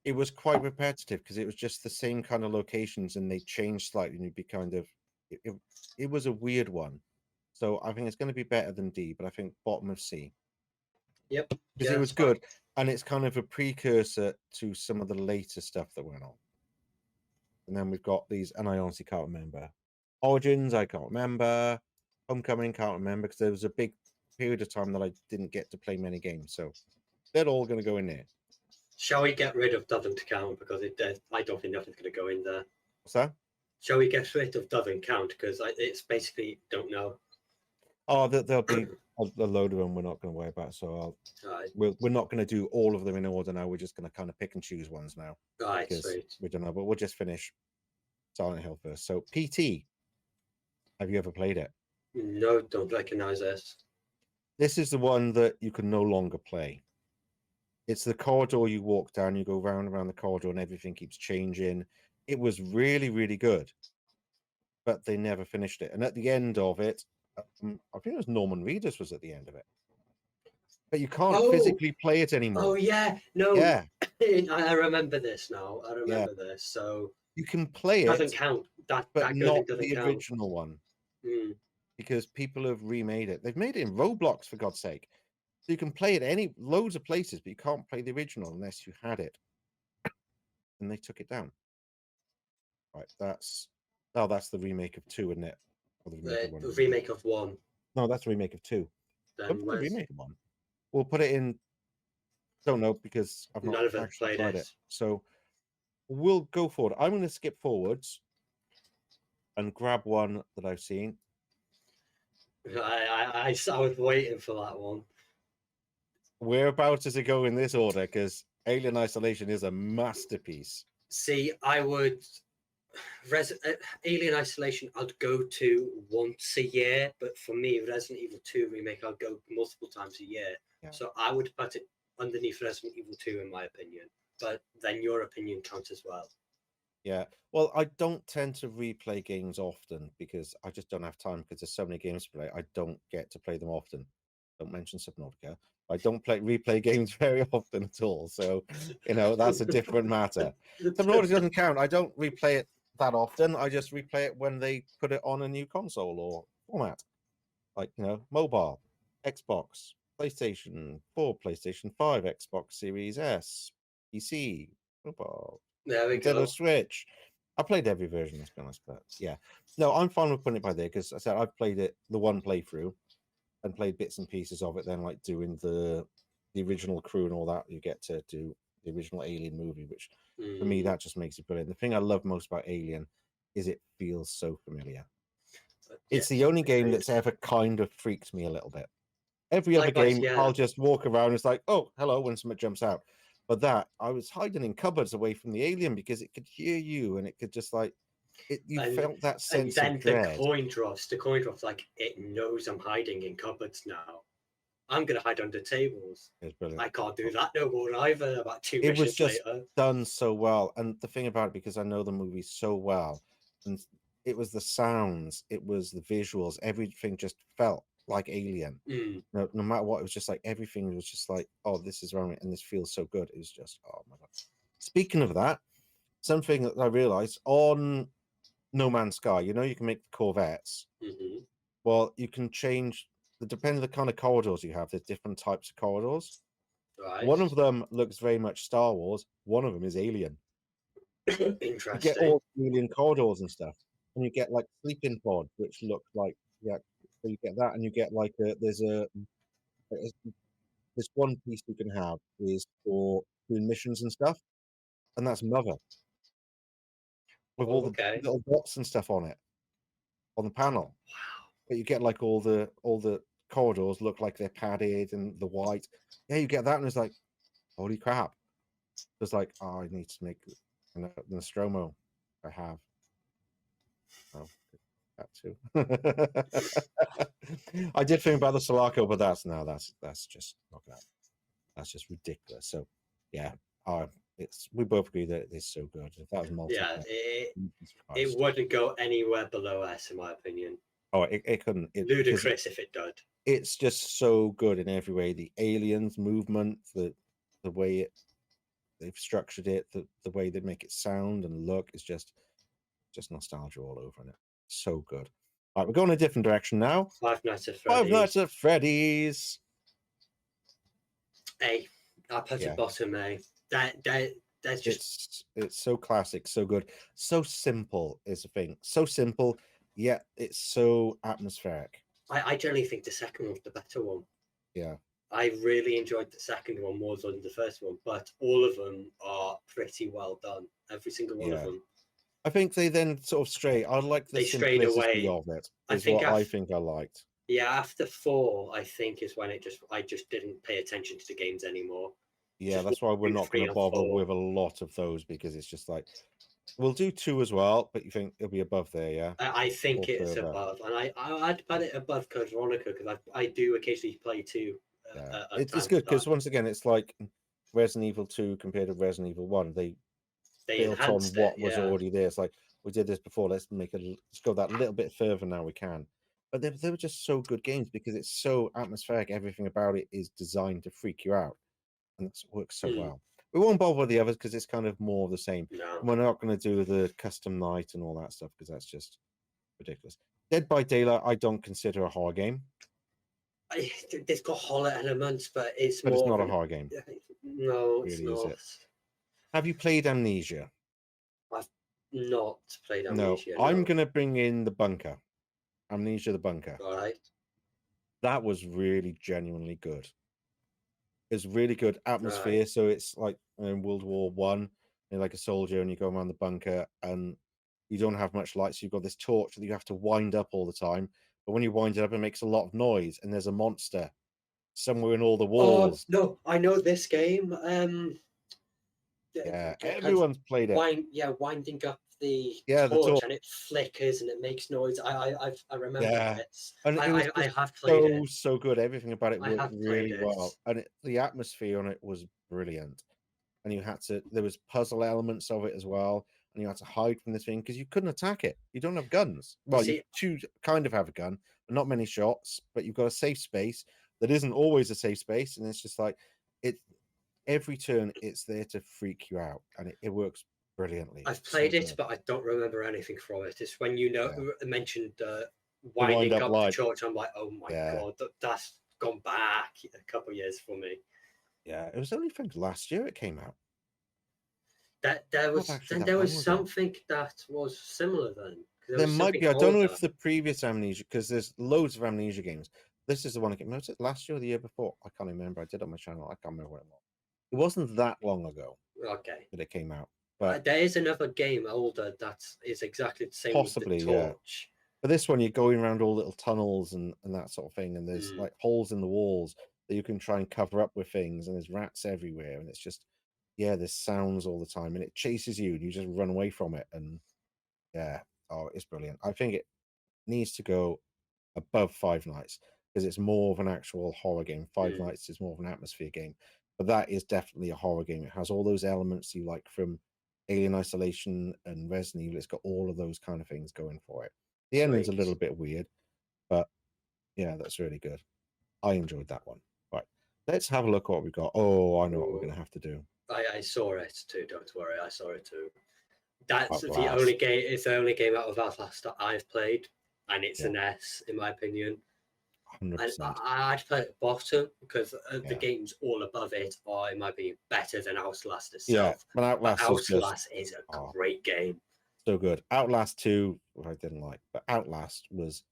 it was quite repetitive because it was just the same kind of locations and they changed slightly and you'd be kind of... It was a weird one. So I think it's going to be better than D, but I think bottom of C. Yep. Because it was good. And it's kind of a precursor to some of the later stuff that went on. And then we've got these, and I honestly can't remember. Origins, I can't remember. Homecoming, can't remember, because there was a big period of time that I didn't get to play many games. So they're all going to go in there. Shall we get rid of Doesn't Count? Because I don't think nothing's going to go in there. What's that? Shall we get rid of Doesn't Count? Because it's basically don't know. Oh, there'll be a load of them we're not going to worry about. So we're not going to do all of them in order now. We're just going to kind of pick and choose ones now. Right, sweet. We don't know, but we'll just finish Silent Hill first. So PT, have you ever played it? No, don't recognize this. This is the one that you can no longer play. It's the corridor you walk down, you go round and around the corridor and everything keeps changing. It was really, really good, but they never finished it. And at the end of it, I think it was Norman Reedus was at the end of it. But you can't physically play it anymore. Oh, yeah. No. Yeah. I remember this now. I remember this. So you can play it. Doesn't count. But not the original one. Because people have remade it. They've made it in Roblox, for God's sake. So you can play it loads of places, but you can't play the original unless you had it. And they took it down. Right, that's the remake of 2, isn't it? Or the remake of 1. No, that's the remake of 2. Then the remake of 1. We'll put it in. Don't know because I've not actually played it. So we'll go forward. I'm going to skip forwards and grab one that I've seen. I was waiting for that one. Whereabouts does it go in this order? Because Alien Isolation is a masterpiece. See, I would Alien Isolation, I'd go to once a year, but for me, Resident Evil 2 remake, I'd go multiple times a year. Yeah. So I would put it underneath Resident Evil 2, in my opinion. But then your opinion counts as well. Yeah. Well, I don't tend to replay games often because I just don't have time because there's so many games to play. I don't get to play them often. Don't mention Subnautica. I don't replay games very often at all. So, that's a different matter. Subnautica doesn't count. I don't replay it that often. I just replay it when they put it on a new console or format. Like, mobile, Xbox, PlayStation 4, PlayStation 5, Xbox Series S, PC, mobile, Nintendo Switch. I played every version, let's be honest, but yeah. No, I'm fine with putting it by there because I said I've played it the one playthrough and played bits and pieces of it, then like doing the original crew and all that. You get to do the original Alien movie, which for me, that just makes it brilliant. The thing I love most about Alien is it feels so familiar. It's the only game that's ever kind of freaked me a little bit. Every other game, I'll just walk around. It's like, oh, hello, when someone jumps out. But that, I was hiding in cupboards away from the alien because it could hear you and it could just like, felt that sense of dread. And then the coin drops, like, it knows I'm hiding in cupboards now. I'm going to hide under tables. I can't do that no more either. About 2 missions later. It was just done so well. And the thing about it, because I know the movie so well, and it was the sounds, it was the visuals, everything just felt like Alien. No matter what, it was just like everything was just like, oh, this is wrong and this feels so good. It was just, oh my god. Speaking of that, something that I realized on No Man's Sky, you can make the Corvettes. Well, you can change depending on the kind of corridors you have. There's different types of corridors. Right. One of them looks very much Star Wars. One of them is Alien. Interesting. You get all Alien corridors and stuff, and you get like sleeping pods, which look like so you get that, and you get like there's this one piece you can have is for doing missions and stuff, and that's Mother with all the little dots and stuff on it on the panel. Wow! But you get like all the corridors look like they're padded and the white. Yeah, you get that, and it's like, holy crap! It's like, oh, I need to make the Nostromo. I have. Oh. That too. I did think about the Sulaco, but that's just not that. That's just ridiculous. So yeah, we both agree that it's so good. If that was multiplayer, it wouldn't go anywhere below S, in my opinion. Oh, it couldn't. Ludicrous if it did. It's just so good in every way. The aliens movement, the way they've structured it, the way they make it sound and look is just nostalgia all over it. So good. All right, we're going a different direction now. Five Nights at Freddy's. A. I'll put it bottom A. That's just it's so classic, so good, so simple is the thing. So simple, yet it's so atmospheric. I generally think the second one's the better one. Yeah. I really enjoyed the second one more than the first one, but all of them are pretty well done. Every single one of them. I think they then sort of stray. I like the simplicity of it. I think I liked. Yeah, after 4, I think is when I just didn't pay attention to the games anymore. Yeah, that's why we're not going to bother with a lot of those because it's just like we'll do 2 as well, but you think it'll be above there, yeah? I think it's above, and I'd put it above Code Veronica because I do occasionally play 2. It's good because once again, it's like Resident Evil 2 compared to Resident Evil 1. They built on what was already there. It's like we did this before. Let's go that little bit further now. We can, but they were just so good games because it's so atmospheric. Everything about it is designed to freak you out, and it works so well. We won't bother with the others because it's kind of more of the same. No. We're not going to do the custom night and all that stuff because that's just ridiculous. Dead by Daylight, I don't consider a horror game. It's got horror elements, but it's not a horror game. No, it's really not. Have you played Amnesia? I've not played Amnesia. No, I'm going to bring in the Bunker. Amnesia the Bunker. All right. That was really genuinely good. It's really good atmosphere. Right. So it's like in World War One, you're like a soldier and you go around the bunker and you don't have much light. So you've got this torch that you have to wind up all the time. But when you wind it up, it makes a lot of noise and there's a monster somewhere in all the walls. Oh, no, I know this game. Yeah, everyone's played it. Winding up the the torch, and it flickers and it makes noise. I remember this. And it was I have played it. so good. Everything about it I worked have really played well, it. and the atmosphere on it was brilliant. And you had to, there was puzzle elements of it as well, and you had to hide from this thing because you couldn't attack it. You don't have guns. Well, you choose kind of have a gun, but not many shots. But you've got a safe space that isn't always a safe space, and it's just like it. Every turn, it's there to freak you out, and it works brilliantly. I've played it, but I don't remember anything from it. It's when you mentioned winding up the torch. I'm like, oh my god, that's gone back a couple of years for me. Yeah, it was only from last year it came out. There was something that was similar then. There might be. I don't know if the previous Amnesia, because there's loads of Amnesia games. This is the one that came out. Was it last year or the year before? I can't remember. I did it on my channel. I can't remember what it was. It wasn't that long ago. Okay. That it came out. But there is another game older that is exactly the same. Possibly, with the torch. But this one, you're going around all little tunnels and that sort of thing, and there's like holes in the walls that you can try and cover up with things, and there's rats everywhere, and it's just there's sounds all the time, and it chases you, and you just run away from it, and it's brilliant. I think it needs to go above Five Nights because it's more of an actual horror game. Five Nights is more of an atmosphere game, but that is definitely a horror game. It has all those elements you like from Alien Isolation and Resident Evil. It's got all of those kind of things going for it. The ending's a little bit weird, but that's really good. I enjoyed that one. Right, let's have a look at what we got. Oh, I know what we're going to have to do. I saw it too. Don't worry, I saw it too. That's the only game. It's the only game out of Outlast that I've played, and it's an S in my opinion. 100%. I'd put it bottom because the games all above it are, in my opinion, better than Outlast itself. But Outlast is a great game. So good. Outlast 2, I didn't like, but Outlast was.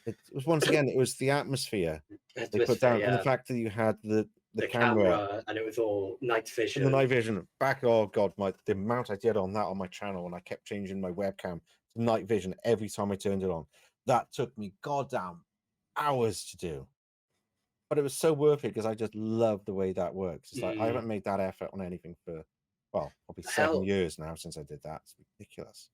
It was once again. It was the atmosphere they put down, and the fact that you had the camera, and it was all night vision. And the night vision back. Oh god, the amount I did on that on my channel, and I kept changing my webcam to night vision every time I turned it on. That took me goddamn hours to do, but it was so worth it because I just love the way that works. It's like I haven't made that effort on anything for probably 7 years now since I did that. It's ridiculous.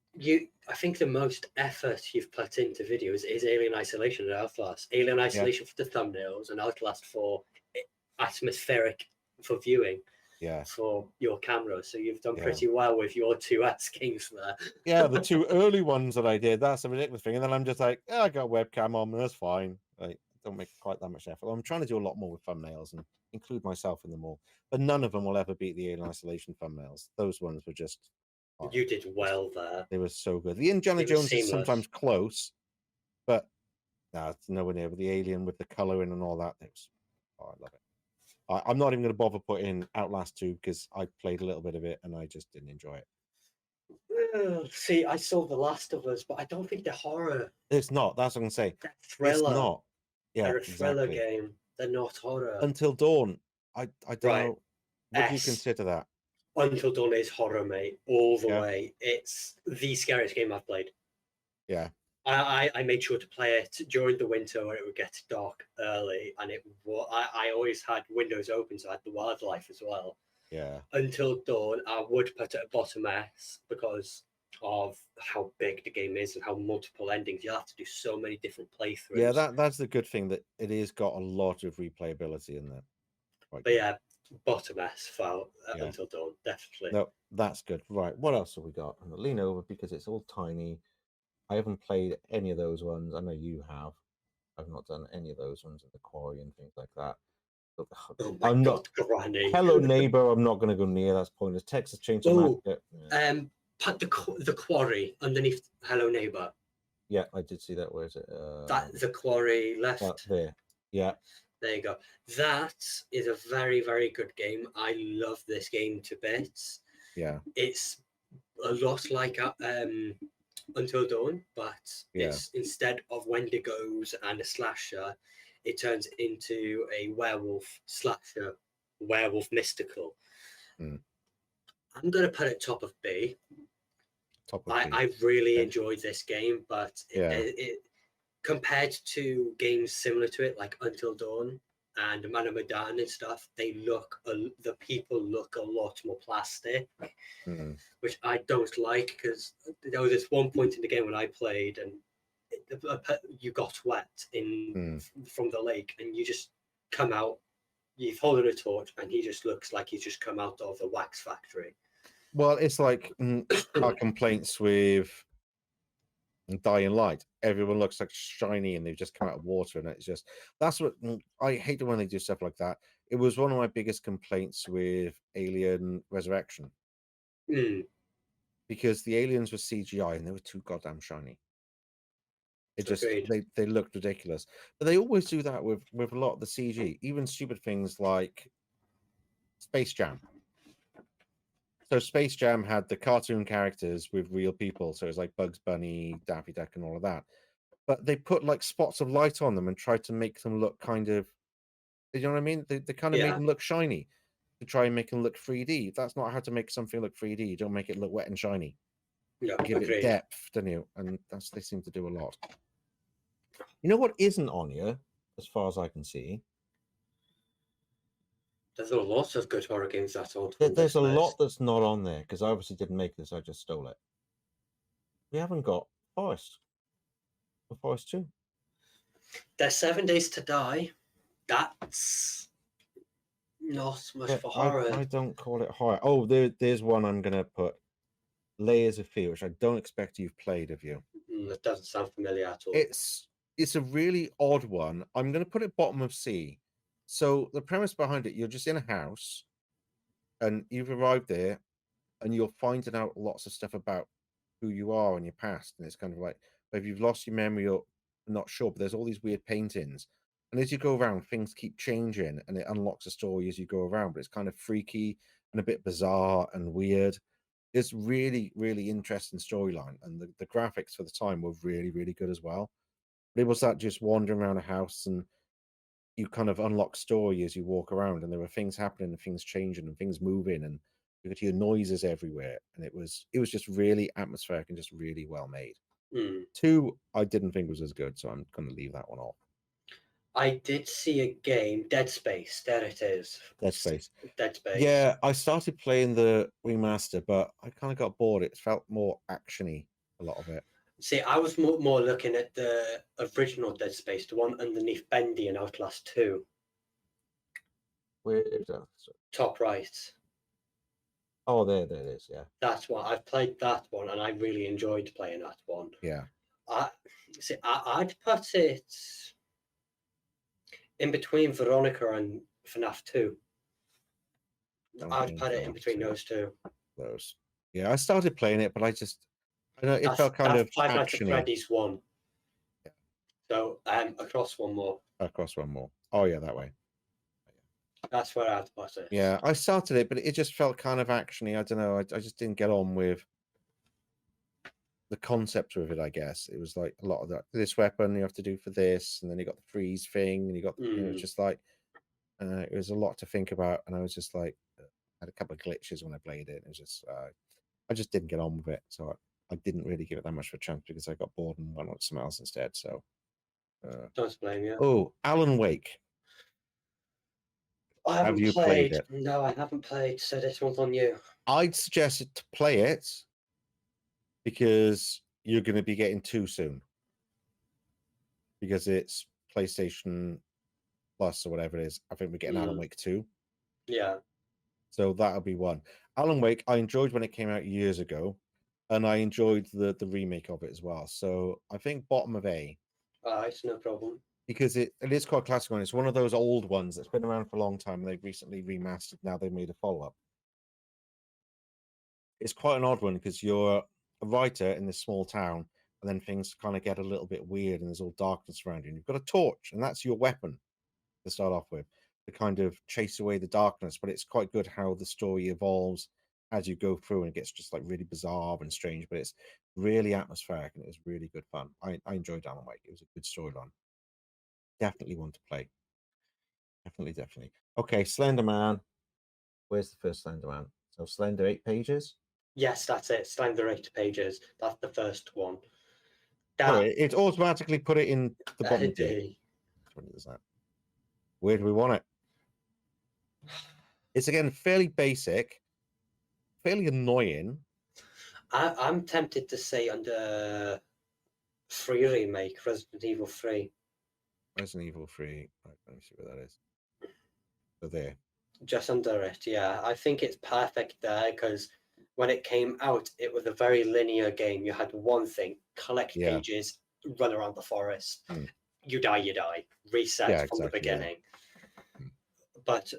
I think the most effort you've put into videos is Alien Isolation and Outlast. Alien Isolation for the thumbnails and Outlast for atmospheric for viewing. For your camera, so you've done pretty well with your 2 S games there. The 2 early ones that I did, that's a ridiculous thing. And then I'm just like, I got a webcam on, that's fine. Like, don't make quite that much effort. I'm trying to do a lot more with thumbnails and include myself in them all, but none of them will ever beat the Alien Isolation thumbnails. Those ones were just you did well there. They were so good. The Indiana Jones is sometimes close, but it's nowhere near. But the Alien with the coloring and all that, I love it. I'm not even going to bother putting Outlast 2 because I played a little bit of it and I just didn't enjoy it. See, I saw The Last of Us, but I don't think they're horror. It's not. That's what I'm going to say. They're thriller. It's not. They're a thriller game. They're not horror. Until Dawn. I don't know. Would you consider that? Until Dawn is horror, mate. All the way. It's the scariest game I've played. Yeah. I made sure to play it during the winter when it would get dark early, and I always had windows open, so I had the wildlife as well. Yeah. Until Dawn, I would put it at bottom S because of how big the game is and how multiple endings. You have to do so many different playthroughs. Yeah, that's the good thing, that it is got a lot of replayability in there. But bottom S for Until Dawn, definitely. No, that's good. Right, what else have we got? I'm gonna lean over because it's all tiny. I haven't played any of those ones. I know you have. I've not done any of those ones at the quarry and things like that. I'm not Granny. Hello Neighbor. I'm not going to go near. That's pointless. Texas Chainsaw Massacre. Put the quarry underneath Hello Neighbor. Yeah, I did see that. Where is it? The quarry left there. Yeah. There you go. That is a very, very good game. I love this game to bits. Yeah. It's a lot like Until Dawn, but it's instead of Wendigos and a slasher, it turns into a werewolf slasher, werewolf mystical. I'm going to put it top of B. I really enjoyed this game, but it compared to games similar to it, like Until Dawn, and Man of Medan and stuff, the people look a lot more plastic, which I don't like, because there was this one point in the game when I played and you got wet from the lake, and you just come out, you've holding a torch, and he just looks like he's just come out of a wax factory. Well, it's like our complaints with Dying Light. Everyone looks like shiny and they've just come out of water, and it's just, that's what I hate when they do stuff like that. It was one of my biggest complaints with Alien Resurrection, because the aliens were CGI and they were too goddamn shiny. It just they looked ridiculous. But they always do that with a lot of the CG, even stupid things like Space Jam. So Space Jam had the cartoon characters with real people, so it's like Bugs Bunny, Daffy Duck, and all of that. But they put like spots of light on them and tried to make them look kind of, you know what I mean? They kind of made them look shiny to try and make them look 3D. That's not how to make something look 3D. You don't make it look wet and shiny. Yeah, give it depth, don't you? And that's they seem to do a lot. You know what isn't on here, as far as I can see? There's a lot of good horror games that aren't. There's a lot that's not on there, because I obviously didn't make this, I just stole it. We haven't got Forest. The Forest 2. There's 7 Days to Die. That's not much for horror. I don't call it horror. Oh, there's one I'm going to put. Layers of Fear, which I don't expect you've played, have you? It doesn't sound familiar at all. It's a really odd one. I'm going to put it bottom of C. So the premise behind it, you're just in a house and you've arrived there and you're finding out lots of stuff about who you are and your past. And it's kind of like, if you've lost your memory, you're not sure, but there's all these weird paintings. And as you go around, things keep changing and it unlocks a story as you go around, but it's kind of freaky and a bit bizarre and weird. It's really, really interesting storyline. And the graphics for the time were really, really good as well. But it was that just wandering around a house and you kind of unlock story as you walk around, and there were things happening and things changing and things moving, and you could hear noises everywhere, and it was just really atmospheric and just really well made. 2 I didn't think was as good, so I'm going to leave that one off. I did see a game, Dead Space. There it is. Dead Space. Yeah, I started playing the remaster, but I kind of got bored. It felt more actiony, a lot of it. See, I was more looking at the original Dead Space, the one underneath Bendy and Outlast 2. Where is that? Top right. Oh, there it is, yeah. That's one. I've played that one, and I really enjoyed playing that one. Yeah. I'd put it in between Veronica and FNAF 2. I'd put it in between those two. Yeah, I started playing it, but I know it felt kind of Five Nights at Freddy's 1. Yeah. So across one more. Across one more. Oh yeah, that way. That's where I'd put it. Yeah, I started it, but it just felt kind of actiony. I don't know. I just didn't get on with the concept of it. I guess it was like a lot of that. This weapon you have to do for this, and then you got the freeze thing, and you got it's just like it was a lot to think about, and I was just like had a couple of glitches when I played it. It was just I just didn't get on with it, so I didn't really give it that much of a chance because I got bored and went on to something else instead. So don't blame you. Oh, Alan Wake. Have you played it? No, I haven't played, so this one's on you. I'd suggest to play it because you're going to be getting 2 soon. Because it's PlayStation Plus or whatever it is. I think we're getting Alan Wake 2. Yeah. So that'll be one. Alan Wake, I enjoyed when it came out years ago, and I enjoyed the remake of it as well. So I think bottom of A. It's no problem. Because it is quite a classic one. It's one of those old ones that's been around for a long time, and they've recently remastered. Now they've made a follow-up. It's quite an odd one because you're a writer in this small town, and then things kind of get a little bit weird, and there's all darkness around you. And you've got a torch, and that's your weapon to start off with, to kind of chase away the darkness. But it's quite good how the story evolves as you go through, and it gets just like really bizarre and strange. But it's really atmospheric, and it was really good fun. I enjoyed Alan Wake. It was a good storyline. Definitely want to play. Definitely. Okay, Slender Man. Where's the first Slender Man? So Slender 8 pages? Yes, that's it. Slender 8 pages. That's the first one. It automatically put it in the bottom D. What is that? Where do we want it? It's again fairly basic, fairly annoying. I'm tempted to say under 3 remake, Resident Evil 3. Resident Evil 3. Right, let me see where that is. So there. Just under it, yeah. I think it's perfect there because when it came out, it was a very linear game. You had one thing, collect pages, run around the forest. You die, reset from the beginning. Yeah. But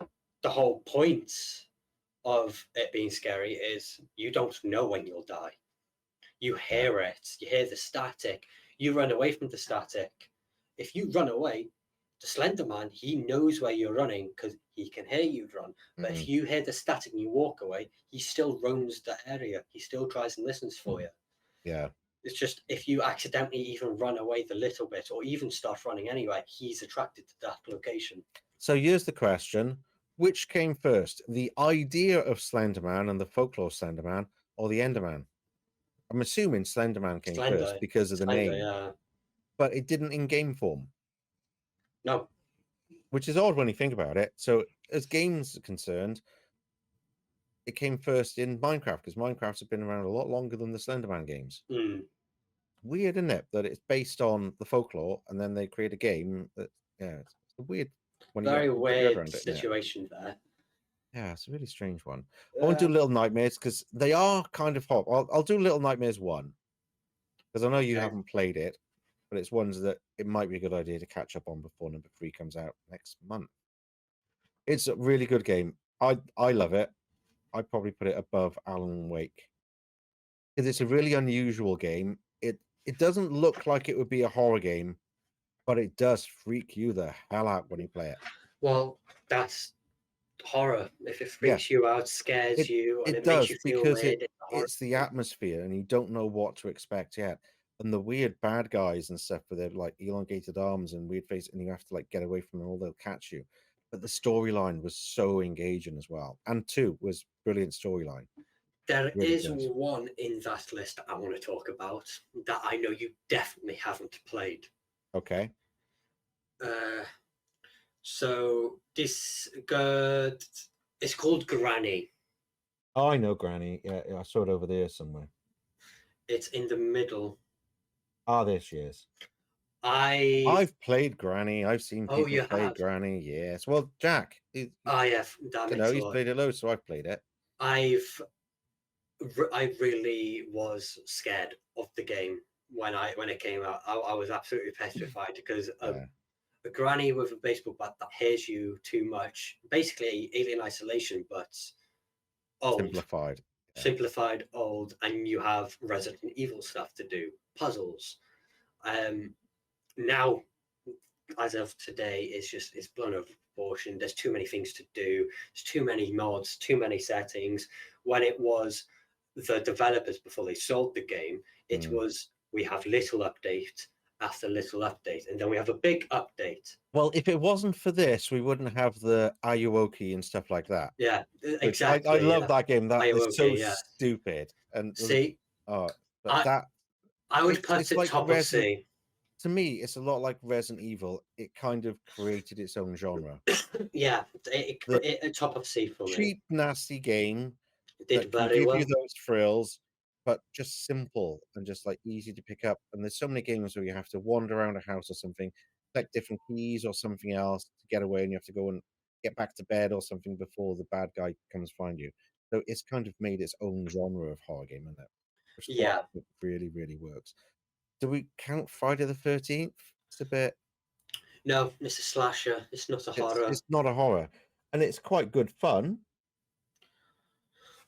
the whole point of it being scary is you don't know when you'll die. You hear it, you hear the static, you run away from the static. If you run away, the Slender Man, he knows where you're running because he can hear you run. But if you hear the static and you walk away, he still roams the area. He still tries and listens for you. Yeah. It's just if you accidentally even run away the little bit or even start running anyway, he's attracted to that location. So here's the question. Which came first, the idea of Slenderman and the folklore Slenderman or the Enderman? I'm assuming Slenderman came first because of the name. Yeah. But it didn't in game form. No. Which is odd when you think about it. So as games are concerned, it came first in Minecraft because Minecraft has been around a lot longer than the Slenderman games. Weird, isn't it? That it's based on the folklore and then they create a game that, it's weird. Very weird situation there. Yeah, it's a really strange one. I want to do Little Nightmares because they are kind of hot. I'll do Little Nightmares 1 because I know you haven't played it, but it's ones that it might be a good idea to catch up on before number 3 comes out next month. It's a really good game. I love it. I'd probably put it above Alan Wake because it's a really unusual game. It doesn't look like it would be a horror game, but it does freak you the hell out when you play it. Well, that's horror. If it freaks you out, scares you, and it does, makes you feel because weird, it's the atmosphere and you don't know what to expect yet. And the weird bad guys and stuff with their like elongated arms and weird face, and you have to like get away from them or they'll catch you. But the storyline was so engaging as well. And 2 was brilliant storyline. There is one in that list I want to talk about that I know you definitely haven't played. Okay. So this good. It's called Granny. Oh, I know Granny. Yeah, I saw it over there somewhere. It's in the middle. Ah, there she is. I've played Granny. I've seen people play Granny. Yes. Well, Jack. Yeah, that makes he's played it low, so I've played it. I really was scared of the game when it came out. I was absolutely petrified because a granny with a baseball bat that hears you too much, basically Alien Isolation, but old. Simplified, old, and you have Resident Evil stuff to do, puzzles. Now, as of today, it's blown out of proportion. There's too many things to do. There's too many mods, too many settings. When it was the developers before they sold the game, it was we have little update after little update, and then we have a big update. Well, if it wasn't for this, we wouldn't have the Ayuwoki and stuff like that. Yeah, exactly. I love that game. That is so stupid. And see, but I would put it like top of C. To me, it's a lot like Resident Evil. It kind of created its own genre. Yeah, it top of C for me. Cheap, nasty game. It did very well. Give you those thrills, but just simple and just like easy to pick up. And there's so many games where you have to wander around a house or something, collect different keys or something else to get away, and you have to go and get back to bed or something before the bad guy comes find you. So it's kind of made its own genre of horror game, isn't it? Which it really, really works. Do we count Friday the 13th? It's a bit. No, it's a slasher. It's not a horror. It's not a horror, and it's quite good fun.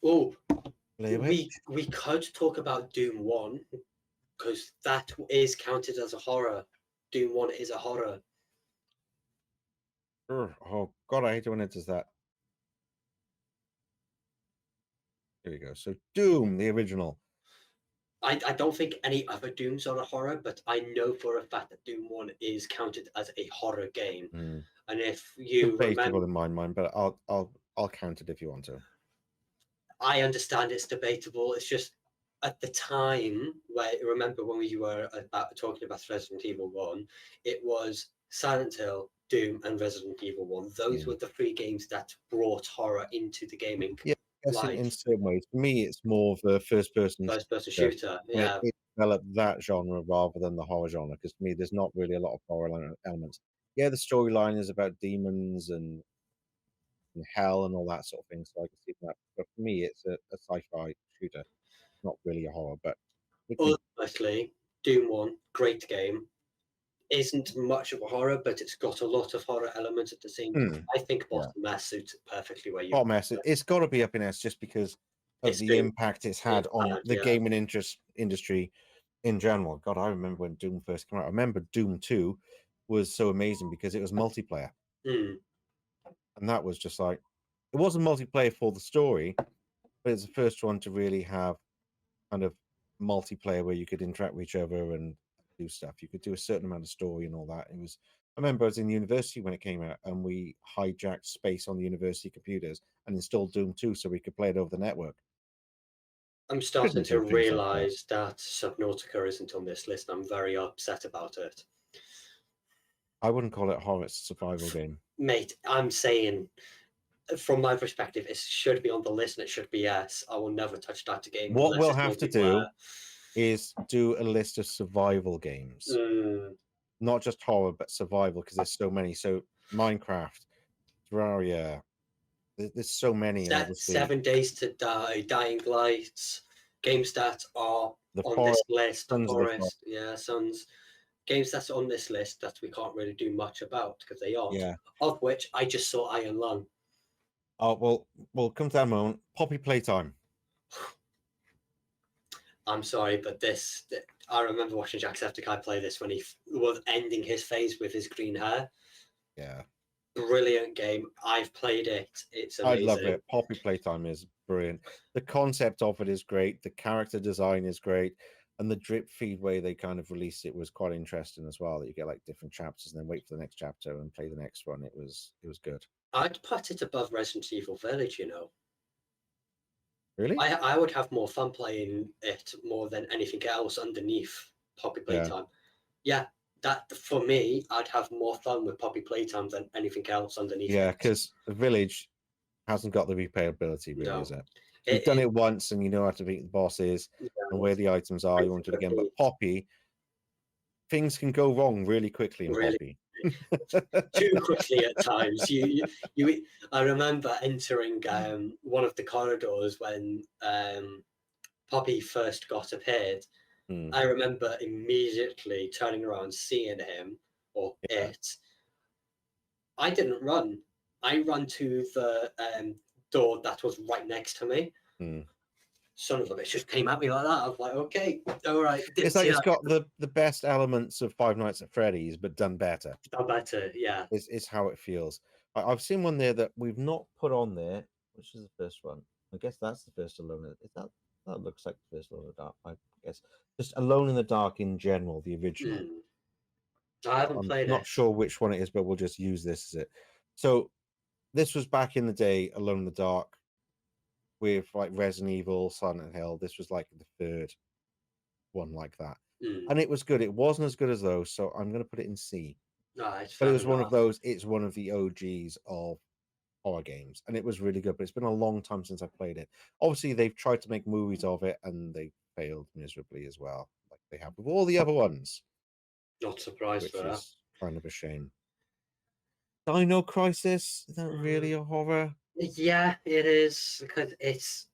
Oh, we could talk about Doom 1 because that is counted as a horror. Doom 1 is a horror. Oh God, I hate it when it does that. Here we go. So Doom, the original. I don't think any other Dooms are a horror, but I know for a fact that Doom 1 is counted as a horror game. And if you debatable in my mind, but I'll count it if you want to. I understand it's debatable. It's just at the time remember when we were talking about Resident Evil 1, it was Silent Hill, Doom, and Resident Evil 1. Those were the 3 games that brought horror into the gaming. Yeah, I guess in some ways. For me, it's more of a first-person shooter. Yeah, it developed that genre rather than the horror genre. Because to me, there's not really a lot of horror elements. Yeah, the storyline is about demons and hell and all that sort of thing, so I can see that. But for me, it's a sci-fi shooter, not really a horror. But ultimately, Doom 1, great game. Isn't much of a horror, but it's got a lot of horror elements at the same time. I think Bottom S suits it perfectly where you. Bottom S, it's got to be up in S just because of the impact it's had on the gaming industry in general. God, I remember when Doom first came out. I remember Doom 2 was so amazing because it was multiplayer. And that was just like, it wasn't multiplayer for the story, but it's the first one to really have kind of multiplayer where you could interact with each other and do stuff. You could do a certain amount of story and all that. It was, I remember I was in university when it came out and we hijacked space on the university computers and installed Doom 2 so we could play it over the network. I'm starting to realize that Subnautica isn't on this list. I'm very upset about it. I wouldn't call it horror, it's a survival game. Mate, I'm saying, from my perspective, it should be on the list and it should be yes. I will never touch that game. What we'll have to do is do a list of survival games. Not just horror, but survival, because there's so many. So Minecraft, Terraria, there's so many. 7 Days to Die, Dying Light, games that are on this list. The Forest, Sons. Games that's on this list that we can't really do much about because they aren't. Yeah. Of which I just saw Iron Lung. Oh, well, we'll come to that moment. Poppy Playtime. I'm sorry, but I remember watching Jacksepticeye play this when he was ending his phase with his green hair. Yeah. Brilliant game. I've played it. It's amazing. I love it. Poppy Playtime is brilliant. The concept of it is great. The character design is great. And the drip feed way they kind of released it was quite interesting as well. That you get like different chapters and then wait for the next chapter and play the next one. It was good. I'd put it above Resident Evil Village, you know. Really? I would have more fun playing it more than anything else underneath Poppy Playtime. Yeah, that for me, I'd have more fun with Poppy Playtime than anything else underneath. Yeah, because the Village hasn't got the replayability, really, is it? You've done it once and you know how to beat the bosses and where the items are. You want to do it again. But Poppy, things can go wrong really quickly in Poppy. Too quickly at times. I remember entering one of the corridors when Poppy first appeared. I remember immediately turning around, seeing him or it. I didn't run. I ran to the door that was right next to me. Son of a bitch just came at me like that. I was like, okay, all right. It's like it's got the best elements of Five Nights at Freddy's, but done better. Done better, yeah. It's how it feels. I've seen one there that we've not put on there, which is the first one. I guess that's the first Alone. That looks like the first Alone in the Dark. I guess just Alone in the Dark in general, the original. I haven't played it. I'm not sure which one it is, but we'll just use this as it. So this was back in the day, Alone in the Dark, with like Resident Evil, Silent Hill. This was like the third one like that. And it was good. It wasn't as good as those, so I'm going to put it in C. Nice. But it was one of those, it's one of the OGs of horror games. And it was really good, but it's been a long time since I played it. Obviously, they've tried to make movies of it, and they failed miserably as well, like they have with all the other ones. Not surprised for that. Which is kind of a shame. Dino Crisis? Is that really a horror? Yeah, it is, because it's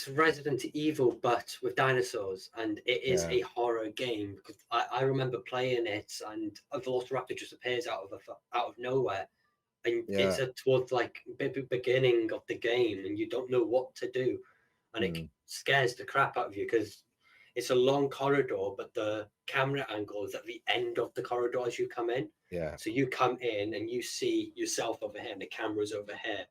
Resident Evil, but with dinosaurs, and it is a horror game. Because I remember playing it, and a Velociraptor just appears out of nowhere, and it's towards like beginning of the game, and you don't know what to do, and it scares the crap out of you because it's a long corridor, but the camera angle is at the end of the corridor as you come in. Yeah. So you come in and you see yourself over here, and the camera's over here.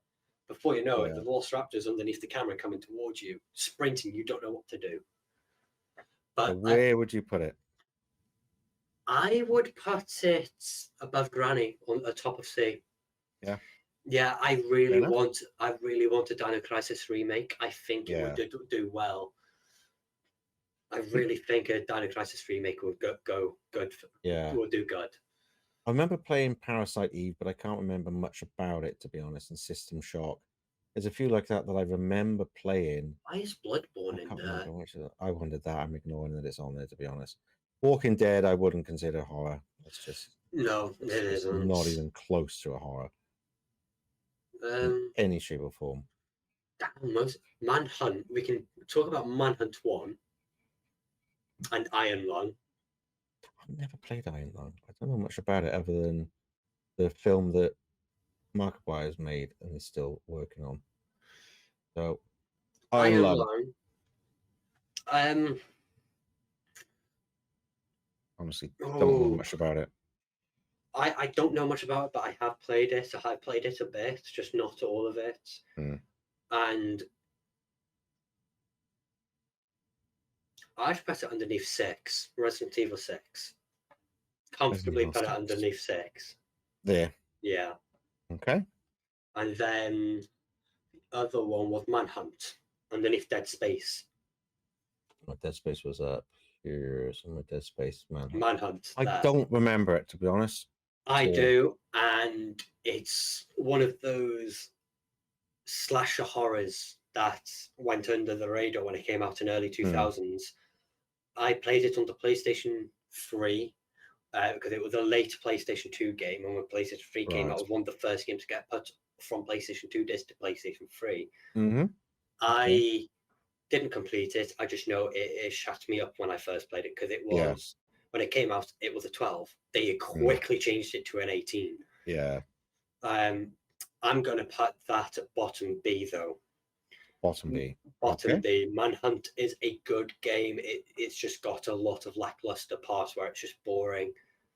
Before you know it, the Velociraptor's underneath the camera coming towards you, sprinting. You don't know what to do. But so where would you put it? I would put it above Granny on the top of C. Yeah. Yeah, I really want a Dino Crisis remake. I think it would do well. I really think a Dino Crisis remake would go good. Yeah. Will do good. I remember playing Parasite Eve, but I can't remember much about it, to be honest, and System Shock. There's a few like that I remember playing. Why is Bloodborne in there? I wondered that. I'm ignoring that it's on there, to be honest. Walking Dead, I wouldn't consider horror. It's just no, it isn't. Not even close to a horror. In any shape or form. Most Manhunt. We can talk about Manhunt 1 and Iron Lung. I've never played Iron Lung. I don't know much about it other than the film that Markiplier's made and is still working on. So Iron Lung. Honestly, don't know much about it. I don't know much about it, but I have played it. I have played it a bit, just not all of it. And I've put it underneath 6, Resident Evil 6. Comfortably put it underneath 6. There. Yeah. Okay. And then the other one was Manhunt, underneath Dead Space. Dead Space was up here. Somewhere Dead Space, Manhunt. I don't remember it, to be honest. I do, and it's one of those slasher horrors that went under the radar when it came out in early 2000s. I played it on the PlayStation 3 because it was a late PlayStation 2 game, and when PlayStation 3 came out, it was one of the first games to get put from PlayStation 2 disc to PlayStation 3. I didn't complete it. I just know it shut me up when I first played it because it was when it came out, it was a 12. They quickly changed it to an 18. Yeah. I'm going to put that at bottom B, though. Bottom B. Bottom B. Manhunt is a good game. It's just got a lot of lackluster parts where it's just boring.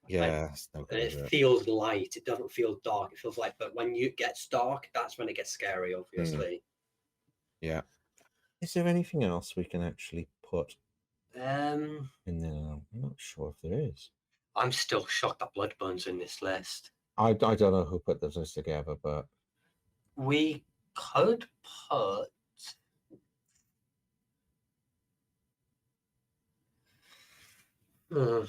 Yeah. And it feels light. It doesn't feel dark. It feels light. But when it gets dark, that's when it gets scary, obviously. Yeah. Is there anything else we can actually put in there? I'm not sure if there is. I'm still shocked that Bloodborne's in this list. I don't know who put this list together, but we could put there's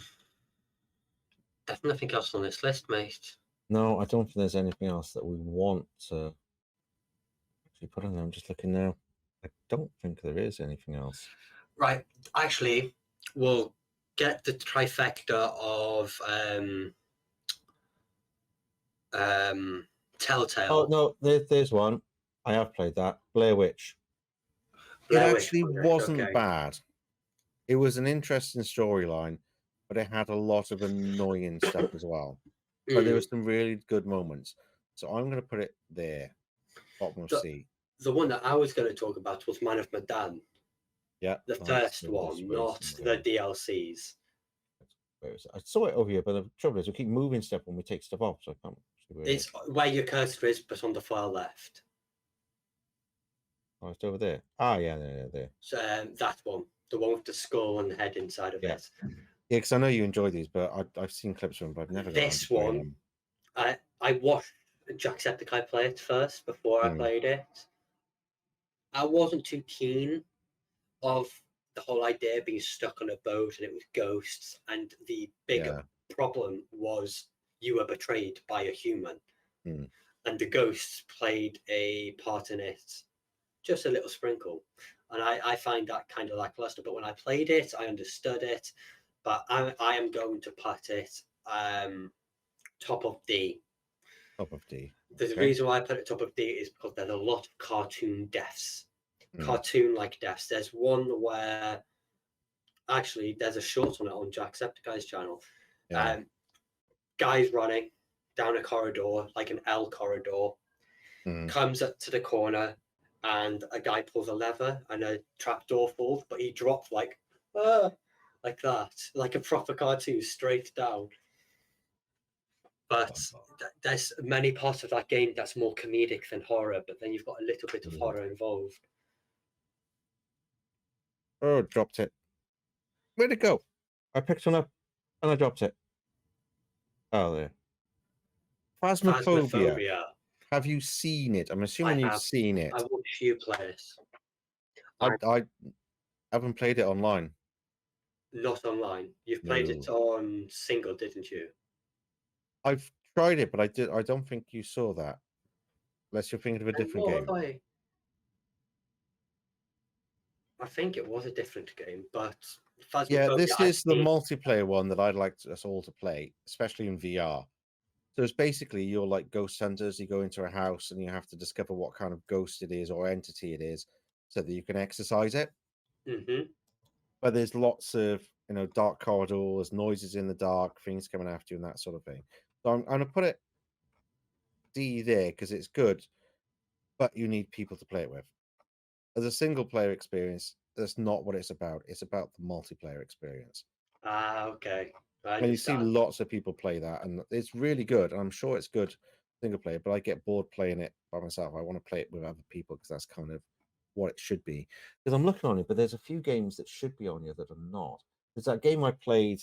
nothing else on this list, mate. No, I don't think there's anything else that we want to actually put on there. I'm just looking now. I don't think there is anything else. Right. Actually, we'll get the trifecta of Telltale. Oh no, there's one. I have played that. Blair Witch. It actually wasn't bad. It was an interesting storyline, but it had a lot of annoying stuff as well. But there were some really good moments. So I'm going to put it there. Bottom of C. The one that I was going to talk about was Man of Medan. Yeah. The first one, not the DLCs. Where is it? I saw it over here, but the trouble is we keep moving stuff when we take stuff off, so I can't. It's where your cursor is, but on the far left. Oh, it's over there. Ah, yeah, there. So that one, the one with the skull and the head inside of it. Yeah, because I know you enjoy these, but I've seen clips from them, but I've never. This one, I watched Jacksepticeye play it first before I played it. I wasn't too keen of the whole idea of being stuck on a boat and it was ghosts, and the bigger problem was you were betrayed by a human, and the ghosts played a part in it, just a little sprinkle, and I find that kind of lackluster. But when I played it, I understood it. But I am going to put it top of D. Top of D. The reason why I put it top of D is because there's a lot of cartoon deaths. Cartoon-like deaths. There's one where actually there's a short on it on Jacksepticeye's channel. Guy's running down a corridor, like an L corridor, comes up to the corner, and a guy pulls a lever and a trapdoor falls, but he drops like that, like a proper cartoon, straight down. But there's many parts of that game that's more comedic than horror, but then you've got a little bit of horror involved. Oh, dropped it. Where'd it go? I picked one up and I dropped it. Oh, there. Phasmophobia. Have you seen it? I'm assuming you've seen it. I watched you play it. I haven't played it online. Not online. You've played it on single, didn't you? I've tried it, but I don't think you saw that. Unless you're thinking of a different game. I think it was a different game, but yeah, this is the multiplayer one that I'd like us all to play, especially in VR. So it's basically you're like ghost hunters. You go into a house and you have to discover what kind of ghost it is or entity it is, so that you can exorcise it. Mm-hmm. But there's lots of dark corridors, noises in the dark, things coming after you, and that sort of thing. So I'm going to put it D there because it's good, but you need people to play it with. As a single player experience, that's not what it's about. It's about the multiplayer experience. Okay. And you see lots of people play that, and it's really good. And I'm sure it's good single player, but I get bored playing it by myself. I want to play it with other people because that's kind of what it should be. Because I'm looking on it, but there's a few games that should be on here that are not. There's that game I played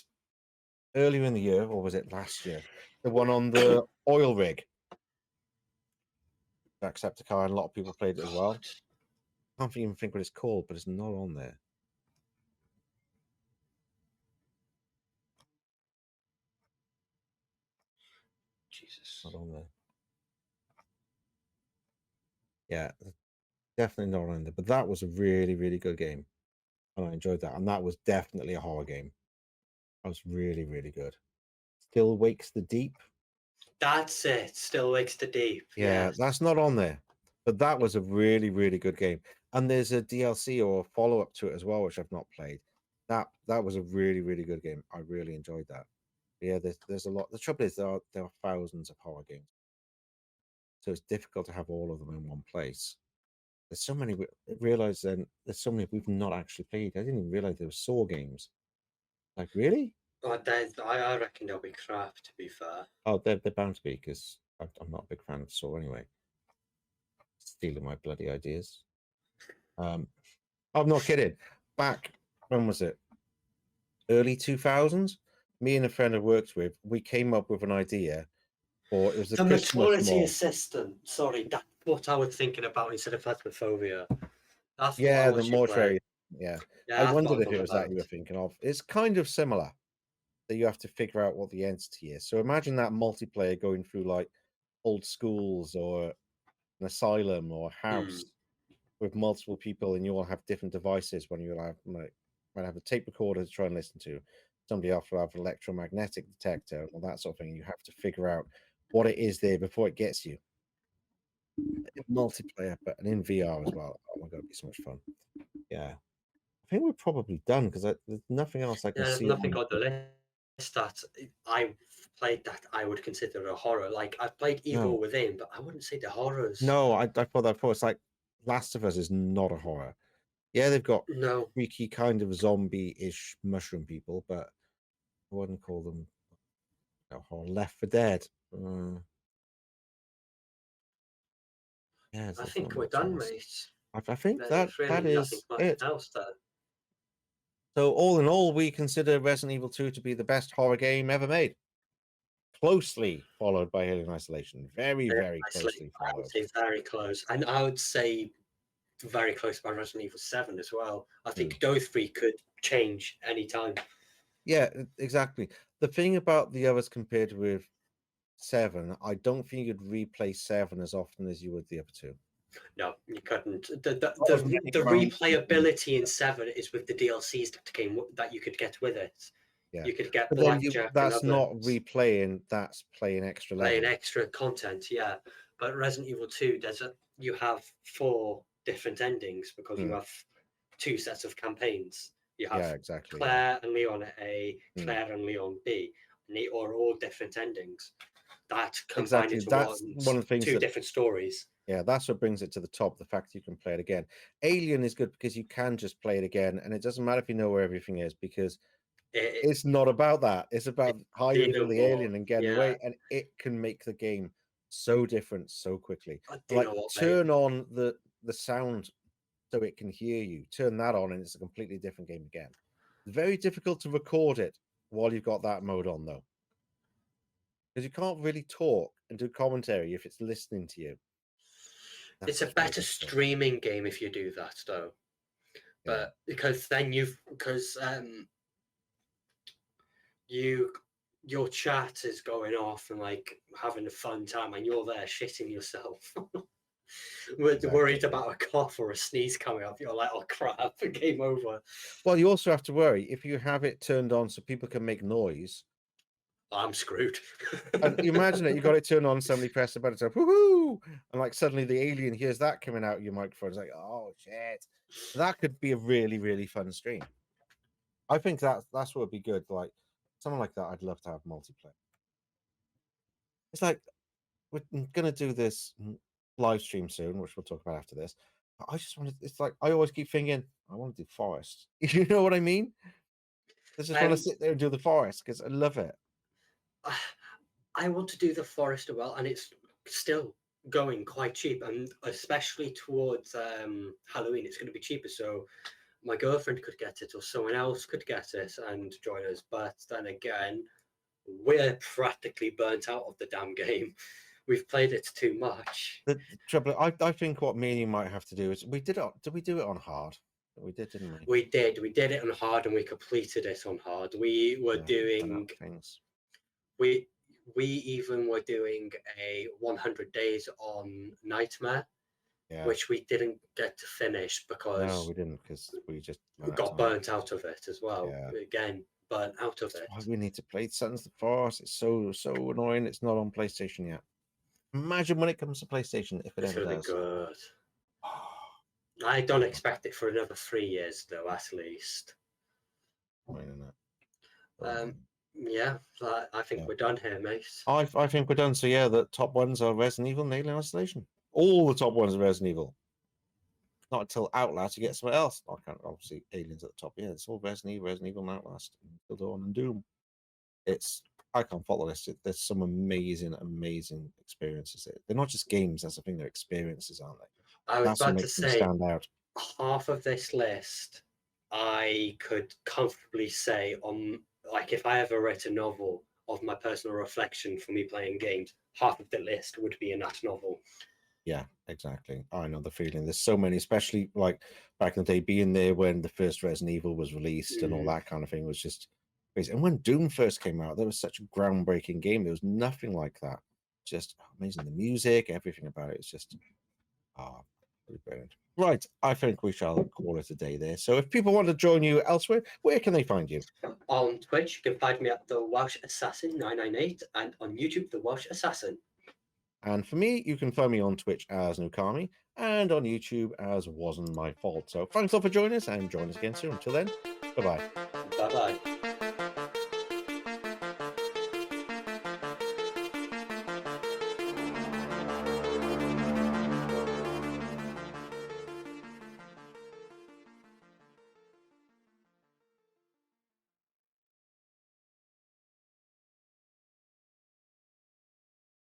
earlier in the year, or was it last year? The one on the oil rig. Jacksepticeye, and a lot of people played it as well. I can't even think what it's called, but it's not on there. Jesus. Not on there. Yeah, definitely not on there. But that was a really, really good game. And I enjoyed that. And that was definitely a horror game. That was really, really good. Still Wakes the Deep. That's it. Still Wakes the Deep. Yeah, yes. That's not on there. But that was a really, really good game. And there's a DLC or a follow-up to it as well, which I've not played. That was a really, really good game. I really enjoyed that. But yeah, there's a lot. The trouble is there are thousands of horror games. So it's difficult to have all of them in one place. There's so many. Realize then there's so many we've not actually played. I didn't even realize there were Saw games. Like really? I reckon they'll be crap. To be fair. Oh, they're bound to be because I'm not a big fan of Saw anyway. Stealing my bloody ideas. I'm not kidding. Back when was it? Early 2000s. Me and a friend I worked with, we came up with an idea for it was the Maturity Assistant. Sorry, that's what I was thinking about instead of Phasmophobia. That's the mortuary. Yeah, I wondered if it was that you were thinking of. It's kind of similar. That you have to figure out what the entity is. So imagine that multiplayer going through like old schools or an asylum or a house with multiple people, and you all have different devices. When you might have a tape recorder to try and listen to, somebody else will have an electromagnetic detector or that sort of thing. You have to figure out what it is there before it gets you. Multiplayer, but and in VR as well. Oh my god, it'd be so much fun. Yeah, I think we're probably done because there's nothing else I can see. There's nothing on the list that I've played that I would consider a horror. Like I've played Evil Within, but I wouldn't say the horrors. No, I thought that before. It's like Last of Us is not a horror. Yeah, they've got freaky kind of zombie-ish mushroom people, but I wouldn't call them a horror. Left 4 Dead. Yeah, I think we're done, mate. I think that is it. Else there. So all in all, we consider Resident Evil 2 to be the best horror game ever made. Closely followed by Alien Isolation. Very, very closely followed. I would say very close. And I would say very close by Resident Evil 7 as well. I think those three could change anytime. Yeah, exactly. The thing about the others compared with 7, I don't think you'd replay 7 as often as you would the other two. No, you couldn't. The replayability in 7 is with the DLCs that you could get with it. Yeah. You could get Blackjack. That's not replaying. That's playing extra. Playing extra content, yeah. But Resident Evil 2, you have 4 different endings because you have 2 sets of campaigns. You have Claire and Leon A, Claire and Leon B, and they are all different endings. That combined into one of the things 2 different stories. Yeah, that's what brings it to the top. The fact you can play it again. Alien is good because you can just play it again, and it doesn't matter if you know where everything is because it's not about that. It's about hiding from the alien and getting away, and it can make the game so different so quickly. Like turn on the sound so it can hear you. Turn that on, and it's a completely different game again. It's very difficult to record it while you've got that mode on, though, because you can't really talk and do commentary if it's listening to you. It's a better streaming game if you do that, though. But because then you your chat is going off and like having a fun time, and you're there shitting yourself. Worried about a cough or a sneeze coming up. You're like, oh crap, game over. Well, you also have to worry if you have it turned on so people can make noise. I'm screwed. And you imagine it, you got it turned on, somebody pressed the button, so woohoo! And like suddenly the alien hears that coming out of your microphone. It's like, oh shit. That could be a really, really fun stream. I think that's what would be good. Like something like that, I'd love to have multiplayer. It's like we're gonna do this live stream soon, which we'll talk about after this. I just wanted, it's like I always keep thinking, I want to do forest. You know what I mean? I just want to sit there and do the forest because I love it. I want to do the forest as well, and it's still going quite cheap, and especially towards Halloween, it's going to be cheaper. So my girlfriend could get it, or someone else could get it and join us. But then again, we're practically burnt out of the damn game. We've played it too much. The trouble, I think what me and you might have to do is did we do it on hard? We did, didn't we? We did it on hard, and we completed it on hard. We were doing things. We even were doing a 100 days on Nightmare, which we didn't get to finish because no, we didn't, because we just got burnt out of it as well. Again, burnt out of it. Why we need to play Sons of the Forest. It's so annoying. It's not on PlayStation yet. Imagine when it comes to PlayStation, if it ever does. Be good. I don't expect it for another 3 years, though, at least. Yeah, I think we're done here, mate. I think we're done. So yeah, the top ones are Resident Evil and Alien Isolation. All the top ones are Resident Evil. Not until Outlast you get something else. I can't, obviously Aliens at the top. Yeah, it's all Resident Evil and Outlast, Until Dawn and Doom. I can't follow this. There's some amazing experiences here. They're not just games, that's the thing, they're experiences, aren't they? I was about to say, stand out. Half of this list I could comfortably say on, like, if I ever write a novel of my personal reflection for me playing games, half of the list would be in that novel. Yeah, exactly. I know the feeling. There's so many, especially like back in the day, being there when the first Resident Evil was released and all that kind of thing was just crazy. And when Doom first came out, that was such a groundbreaking game. There was nothing like that. Just amazing. The music, everything about it. It's just really brilliant. Right, I think we shall call it a day there. So if people want to join you elsewhere, where can they find you? On Twitch, you can find me at the Welsh Assassin 998 and on YouTube, the Welsh Assassin. And for me, you can find me on Twitch as Nukami and on YouTube as Wasn't My Fault. So thanks all for joining us and join us again soon. Until then, bye-bye. Bye-bye.